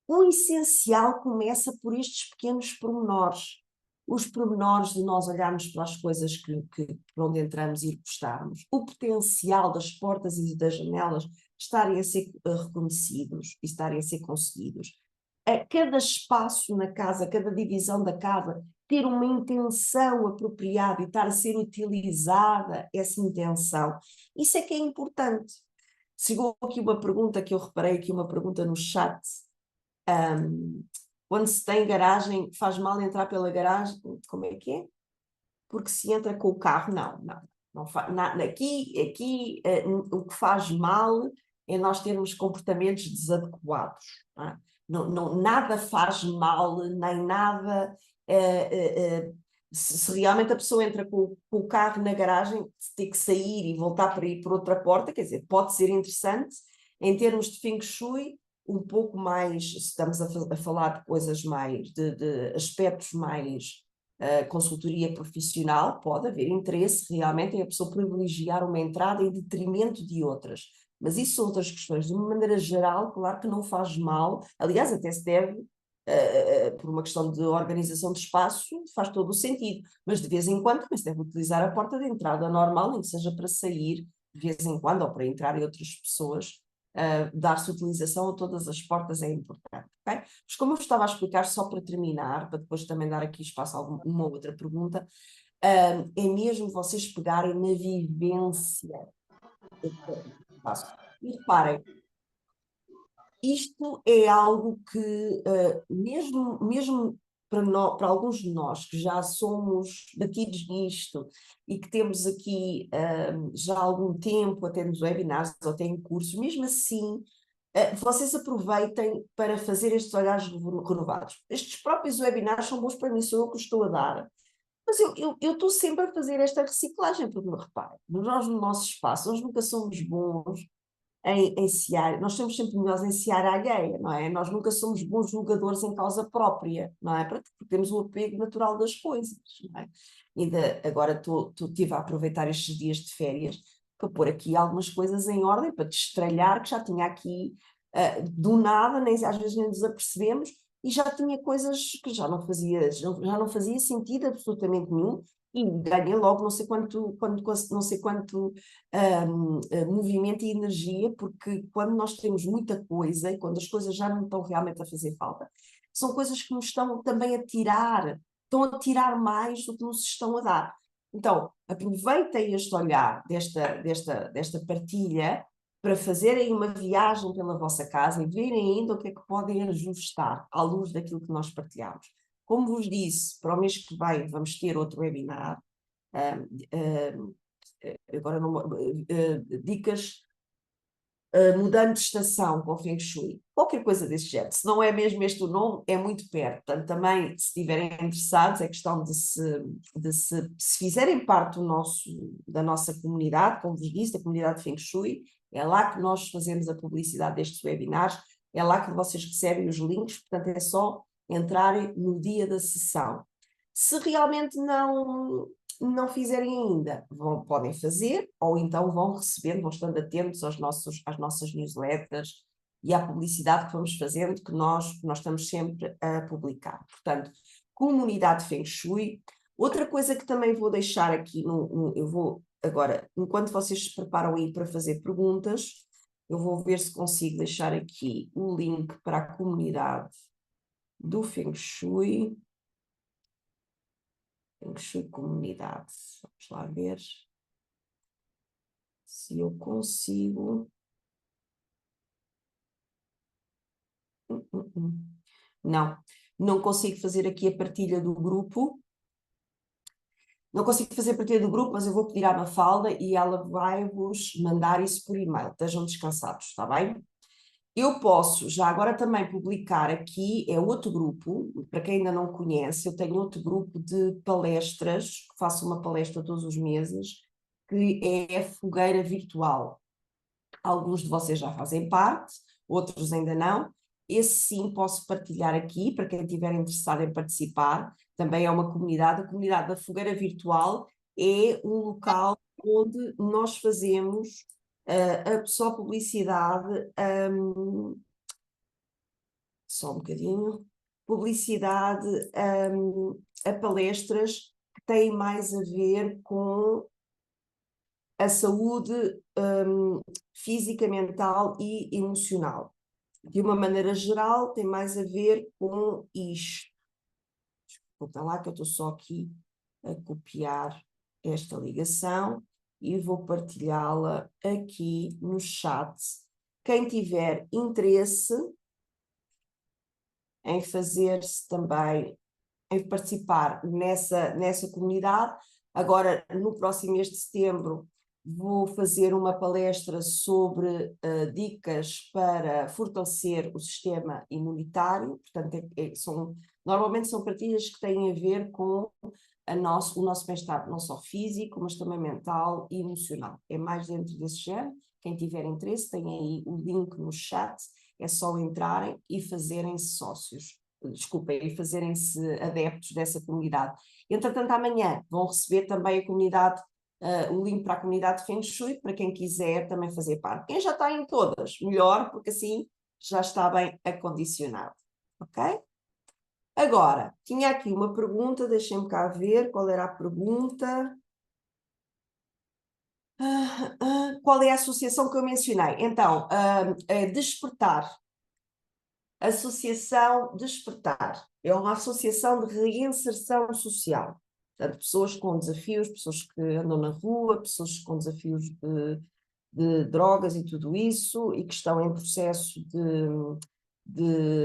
O essencial começa por estes pequenos pormenores. Os pormenores de nós olharmos para as coisas por onde entramos e gostarmos. O potencial das portas e das janelas estarem a ser reconhecidos e estarem a ser conseguidos. A cada espaço na casa, cada divisão da casa, ter uma intenção apropriada e estar a ser utilizada essa intenção. Isso é que é importante. Chegou aqui uma pergunta que eu reparei aqui, uma pergunta no chat. Quando se tem garagem, faz mal entrar pela garagem? Como é que é? Porque se entra com o carro, não faz, aqui o que faz mal é nós termos comportamentos desadequados. Nada faz mal, nem nada. Se realmente a pessoa entra com o carro na garagem, ter que sair e voltar para ir por outra porta, quer dizer, pode ser interessante em termos de feng shui, um pouco mais, estamos a falar de coisas mais, de aspectos mais consultoria profissional, pode haver interesse realmente em a pessoa privilegiar uma entrada em detrimento de outras, mas isso são outras questões. De uma maneira geral, claro que não faz mal, aliás até se deve por uma questão de organização de espaço, faz todo o sentido. Mas de vez em quando também se deve utilizar a porta de entrada normal, nem que seja para sair de vez em quando, ou para entrarem outras pessoas. Dar-se utilização a todas as portas é importante, ok? Mas como eu estava a explicar, só para terminar, para depois também dar aqui espaço a uma outra pergunta, é mesmo vocês pegarem na vivência do espaço. E reparem, isto é algo que, mesmo para alguns de nós que já somos batidos nisto e que temos aqui já há algum tempo, até nos webinars ou até em cursos, mesmo assim, vocês aproveitem para fazer estes olhares renovados. Estes próprios webinars são bons para mim, sou eu que os estou a dar. Mas eu estou sempre a fazer esta reciclagem, porque, reparem, nós no nosso espaço, nós nunca somos bons em sear, nós somos sempre melhores em sear a alheia, não é? Nós nunca somos bons julgadores em causa própria, não é? Porque temos o apego natural das coisas, não é? Agora estive a aproveitar estes dias de férias para pôr aqui algumas coisas em ordem, para destralhar, que já tinha aqui do nada, nem, às vezes nem nos apercebemos, e já tinha coisas que já não fazia sentido absolutamente nenhum, e ganhei logo não sei quanto movimento e energia, porque quando nós temos muita coisa e quando as coisas já não estão realmente a fazer falta, são coisas que nos estão também estão a tirar mais do que nos estão a dar. Então, aproveitem este olhar desta partilha para fazerem uma viagem pela vossa casa e verem ainda o que é que podem ajustar à luz daquilo que nós partilhamos. Como vos disse, para o mês que vem vamos ter outro webinar, agora dicas mudando de estação com o Feng Shui, qualquer coisa desse género. Se não é mesmo este o nome, é muito perto. Portanto, também, se estiverem interessados, é questão de se fizerem parte da nossa comunidade, como vos disse, da comunidade Feng Shui, é lá que nós fazemos a publicidade destes webinars, é lá que vocês recebem os links, portanto é só entrarem no dia da sessão. Se realmente não fizerem ainda, podem fazer, ou então vão recebendo, vão estando atentos às nossas newsletters e à publicidade que vamos fazendo, que nós estamos sempre a publicar. Portanto, comunidade Feng Shui. Outra coisa que também vou deixar aqui, eu vou agora, enquanto vocês se preparam aí para fazer perguntas, eu vou ver se consigo deixar aqui o link para a comunidade do Feng Shui. Feng Shui Comunidade. Vamos lá ver se eu consigo. Não consigo fazer aqui a partilha do grupo. Não consigo fazer a partilha do grupo, mas eu vou pedir à Mafalda e ela vai-vos mandar isso por e-mail. Estejam descansados, está bem? Eu posso já agora também publicar aqui, é outro grupo, para quem ainda não conhece, eu tenho outro grupo de palestras, faço uma palestra todos os meses, que é a Fogueira Virtual. Alguns de vocês já fazem parte, outros ainda não. Esse sim posso partilhar aqui, para quem estiver interessado em participar. Também é uma comunidade, a comunidade da Fogueira Virtual é um local onde nós fazemos só publicidade, só um bocadinho, publicidade a palestras que têm mais a ver com a saúde física, mental e emocional. De uma maneira geral, tem mais a ver com isto. Desculpa lá que eu estou só aqui a copiar esta ligação e vou partilhá-la aqui no chat. Quem tiver interesse em fazer-se também, em participar nessa comunidade, agora no próximo mês de setembro vou fazer uma palestra sobre dicas para fortalecer o sistema imunitário, portanto normalmente são partilhas que têm a ver com o nosso bem-estar, não só físico, mas também mental e emocional. É mais dentro desse género. Quem tiver interesse, tem aí o link no chat, é só entrarem e fazerem-se sócios. Desculpem, e fazerem-se adeptos dessa comunidade. Entretanto, amanhã vão receber também a comunidade, o link para a comunidade Feng Shui, para quem quiser também fazer parte. Quem já está em todas, melhor, porque assim já está bem acondicionado. Ok? Agora, tinha aqui uma pergunta, deixem-me cá ver qual era a pergunta. Qual é a associação que eu mencionei? Então, Despertar. Associação Despertar. É uma associação de reinserção social. Portanto, pessoas com desafios, pessoas que andam na rua, pessoas com desafios de drogas e tudo isso, e que estão em processo de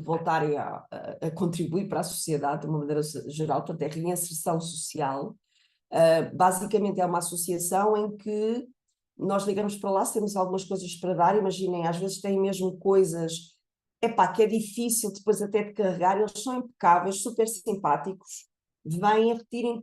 voltarem a contribuir para a sociedade de uma maneira geral, portanto, é reinserção social. Basicamente é uma associação em que nós ligamos para lá, se temos algumas coisas para dar, imaginem, às vezes têm mesmo coisas, que é difícil depois até de carregar, eles são impecáveis, super simpáticos, vêm, retiram,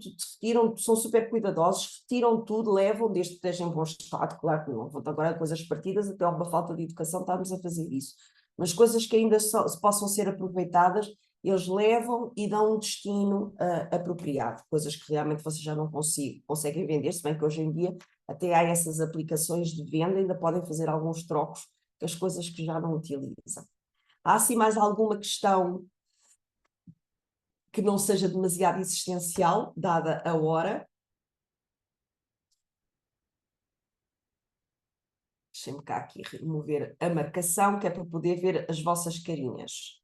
são super cuidadosos, retiram tudo, levam, desde que estejam em bom estado, claro que não, agora coisas partidas, até uma falta de educação estamos a fazer isso, mas coisas que ainda possam ser aproveitadas, eles levam e dão um destino apropriado, coisas que realmente vocês já não conseguem vender, se bem que hoje em dia até há essas aplicações de venda, ainda podem fazer alguns trocos com as coisas que já não utilizam. Há assim mais alguma questão que não seja demasiado existencial, dada a hora? Deixem-me cá aqui remover a marcação, que é para poder ver as vossas carinhas.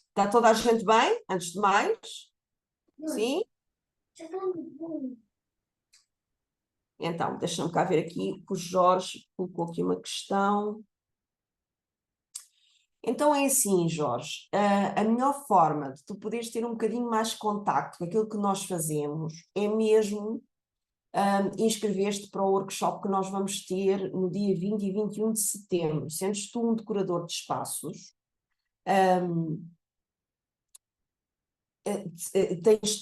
Está toda a gente bem, antes de mais? Sim? Então, deixa-me cá ver aqui, o Jorge colocou aqui uma questão. Então é assim, Jorge, a melhor forma de tu poderes ter um bocadinho mais contacto com aquilo que nós fazemos é mesmo inscrever-te para o workshop que nós vamos ter no dia 20 e 21 de setembro. Sendo tu um decorador de espaços, tens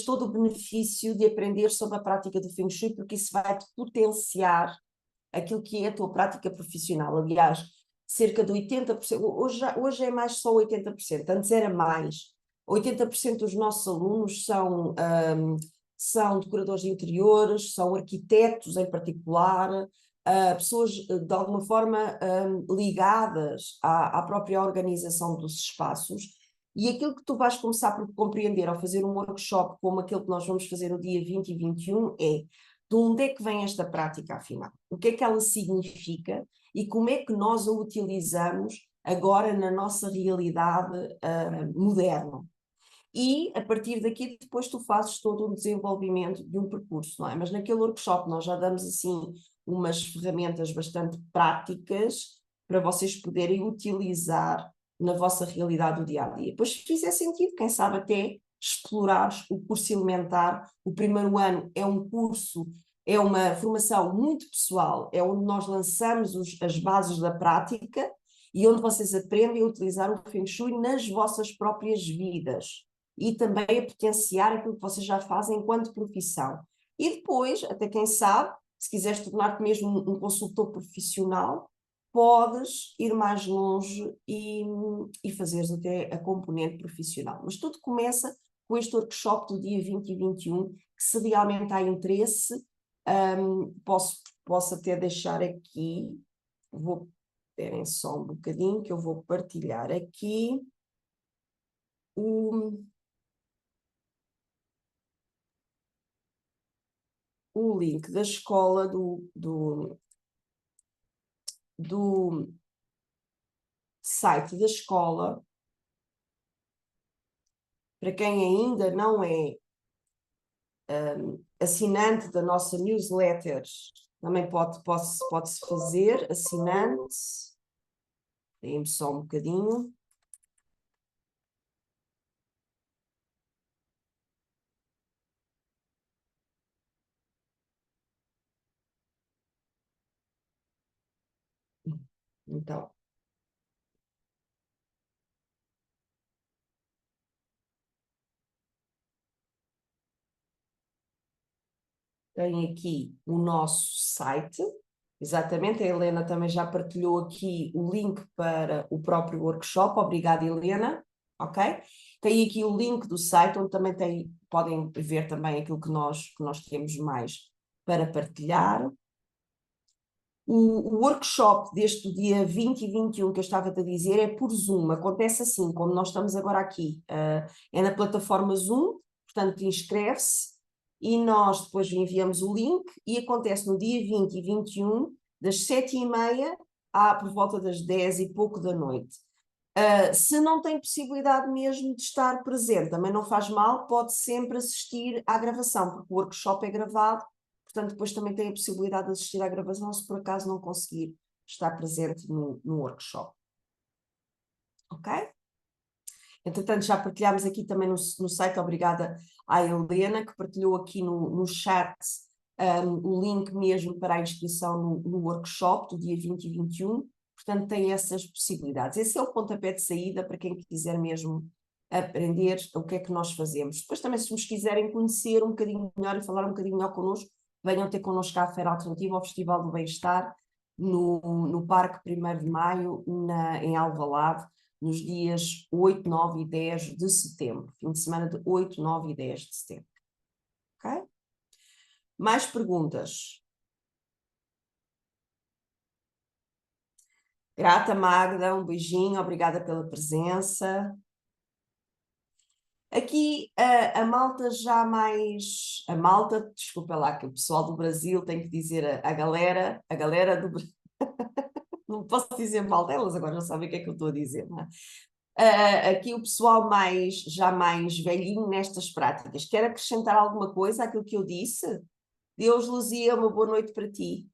todo o benefício de aprender sobre a prática do Feng Shui, porque isso vai-te potenciar aquilo que é a tua prática profissional. Aliás, cerca de 80%, hoje é mais só 80%, antes era mais. 80% dos nossos alunos são decoradores de interiores, são arquitetos em particular, pessoas de alguma forma ligadas à própria organização dos espaços. E aquilo que tu vais começar por compreender ao fazer um workshop como aquele que nós vamos fazer no dia 20 e 21 é de onde é que vem esta prática, afinal? O que é que ela significa e como é que nós a utilizamos agora na nossa realidade moderna? E, a partir daqui, depois tu fazes todo um desenvolvimento de um percurso, não é? Mas naquele workshop nós já damos, assim, umas ferramentas bastante práticas para vocês poderem utilizar na vossa realidade do dia-a-dia. Depois, se fizer sentido, quem sabe até explorar o curso elementar. O primeiro ano é um curso, é uma formação muito pessoal, é onde nós lançamos as bases da prática e onde vocês aprendem a utilizar o Feng Shui nas vossas próprias vidas e também a potenciar aquilo que vocês já fazem enquanto profissão. E depois, até quem sabe, se quiseres tornar-te mesmo um consultor profissional, podes ir mais longe e fazeres até a componente profissional. Mas tudo começa com este workshop do dia 20 e 21, que se realmente há interesse, posso até deixar aqui, esperem só um bocadinho, que eu vou partilhar aqui o link da escola do site da escola. Para quem ainda não é assinante da nossa newsletter, também pode-se fazer assinante. Deem-me só um bocadinho. Então, tem aqui o nosso site, exatamente, a Helena também já partilhou aqui o link para o próprio workshop, obrigada Helena, ok? Tem aqui o link do site, onde também podem ver também aquilo que nós temos mais para partilhar. O workshop deste dia 20 e 21 que eu estava a dizer é por Zoom, acontece assim, como nós estamos agora aqui, é na plataforma Zoom, portanto inscreve-se e nós depois enviamos o link e acontece no dia 20 e 21, das 7h30 por volta das 10 e pouco da noite. Se não tem possibilidade mesmo de estar presente, também não faz mal, pode sempre assistir à gravação, porque o workshop é gravado, portanto depois também tem a possibilidade de assistir à gravação se por acaso não conseguir estar presente no workshop. Ok? Entretanto, já partilhámos aqui também no site, obrigada à Helena, que partilhou aqui no chat o link mesmo para a inscrição no workshop do dia 20 e 21, portanto tem essas possibilidades. Esse é o pontapé de saída para quem quiser mesmo aprender o que é que nós fazemos. Depois também, se nos quiserem conhecer um bocadinho melhor e falar um bocadinho melhor connosco, venham ter connosco à Feira Alternativa, ao Festival do Bem-Estar, no Parque 1º de Maio, em Alvalade, nos dias 8, 9 e 10 de setembro. Fim de semana de 8, 9 e 10 de setembro. Ok? Mais perguntas? Grata, Magda, um beijinho, obrigada pela presença. Aqui a malta já mais... A malta, desculpa lá, que o pessoal do Brasil tem que dizer a galera do Brasil. Não posso dizer mal delas, agora já sabem o que é que eu estou a dizer, não é? Aqui o pessoal já mais velhinho nestas práticas. Quer acrescentar alguma coisa àquilo que eu disse? Deus, Luzia, uma boa noite para ti.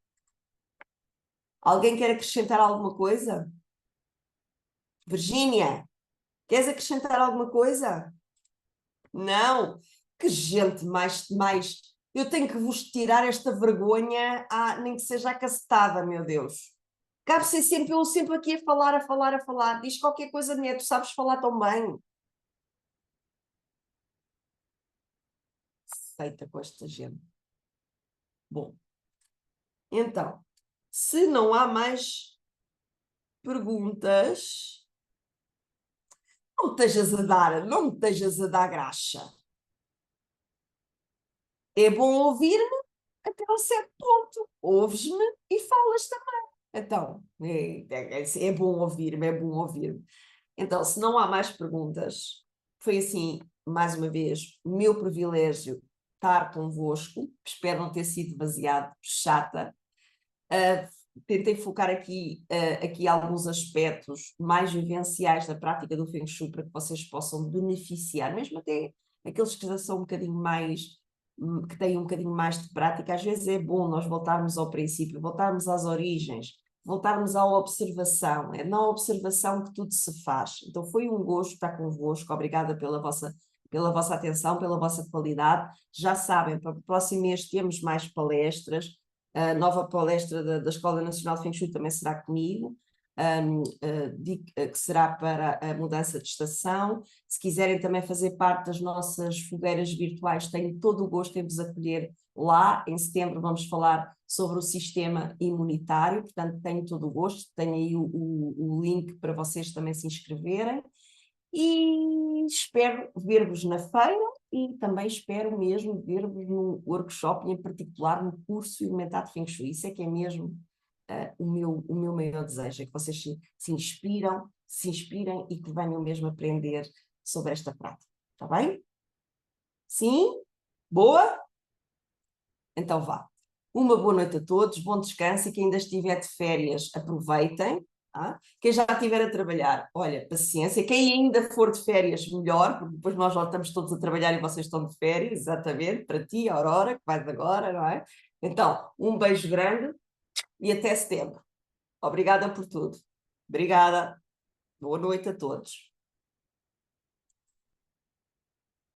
Alguém quer acrescentar alguma coisa? Virgínia, queres acrescentar alguma coisa? Não? Que gente mais... Eu tenho que vos tirar esta vergonha, nem que seja a cacetada, meu Deus. Cabe ser sempre, eu sempre aqui a falar. Diz qualquer coisa, mulher, tu sabes falar tão bem. Feita com esta gente. Bom, então, se não há mais perguntas, não me estejas a dar graxa. É bom ouvir-me até um certo ponto. Ouves-me e falas também. Então, é bom ouvir-me, é bom ouvir-me. Então, se não há mais perguntas, foi assim, mais uma vez, o meu privilégio estar convosco. Espero não ter sido demasiado chata. Tentei focar aqui alguns aspectos mais vivenciais da prática do Feng Shui para que vocês possam beneficiar, mesmo até aqueles que já são um bocadinho mais, que têm um bocadinho mais de prática. Às vezes é bom nós voltarmos ao princípio, voltarmos às origens, voltarmos à observação. É na observação que tudo se faz. Então foi um gosto estar convosco. Obrigada pela vossa atenção, pela vossa qualidade. Já sabem, para o próximo mês temos mais palestras. A nova palestra da Escola Nacional de Feng Shui também será comigo, que será para a mudança de estação. Se quiserem também fazer parte das nossas fogueiras virtuais, tenho todo o gosto em vos acolher lá. Em setembro vamos falar sobre o sistema imunitário, portanto tenho todo o gosto, tenho aí o link para vocês também se inscreverem. E espero ver-vos na feira e também espero mesmo ver-vos no workshop, e em particular no curso Elementar de Feng Shui. Isso é que é mesmo o meu maior desejo, é que vocês se inspirem e que venham mesmo aprender sobre esta prática. Está bem? Sim? Boa? Então vá. Uma boa noite a todos, bom descanso, e quem ainda estiver de férias, aproveitem. Quem já estiver a trabalhar, olha, paciência. Quem ainda for de férias, melhor, porque depois nós já estamos todos a trabalhar e vocês estão de férias, exatamente, para ti, Aurora, que vais agora, não é? Então, um beijo grande e até setembro. Obrigada por tudo. Obrigada. Boa noite a todos.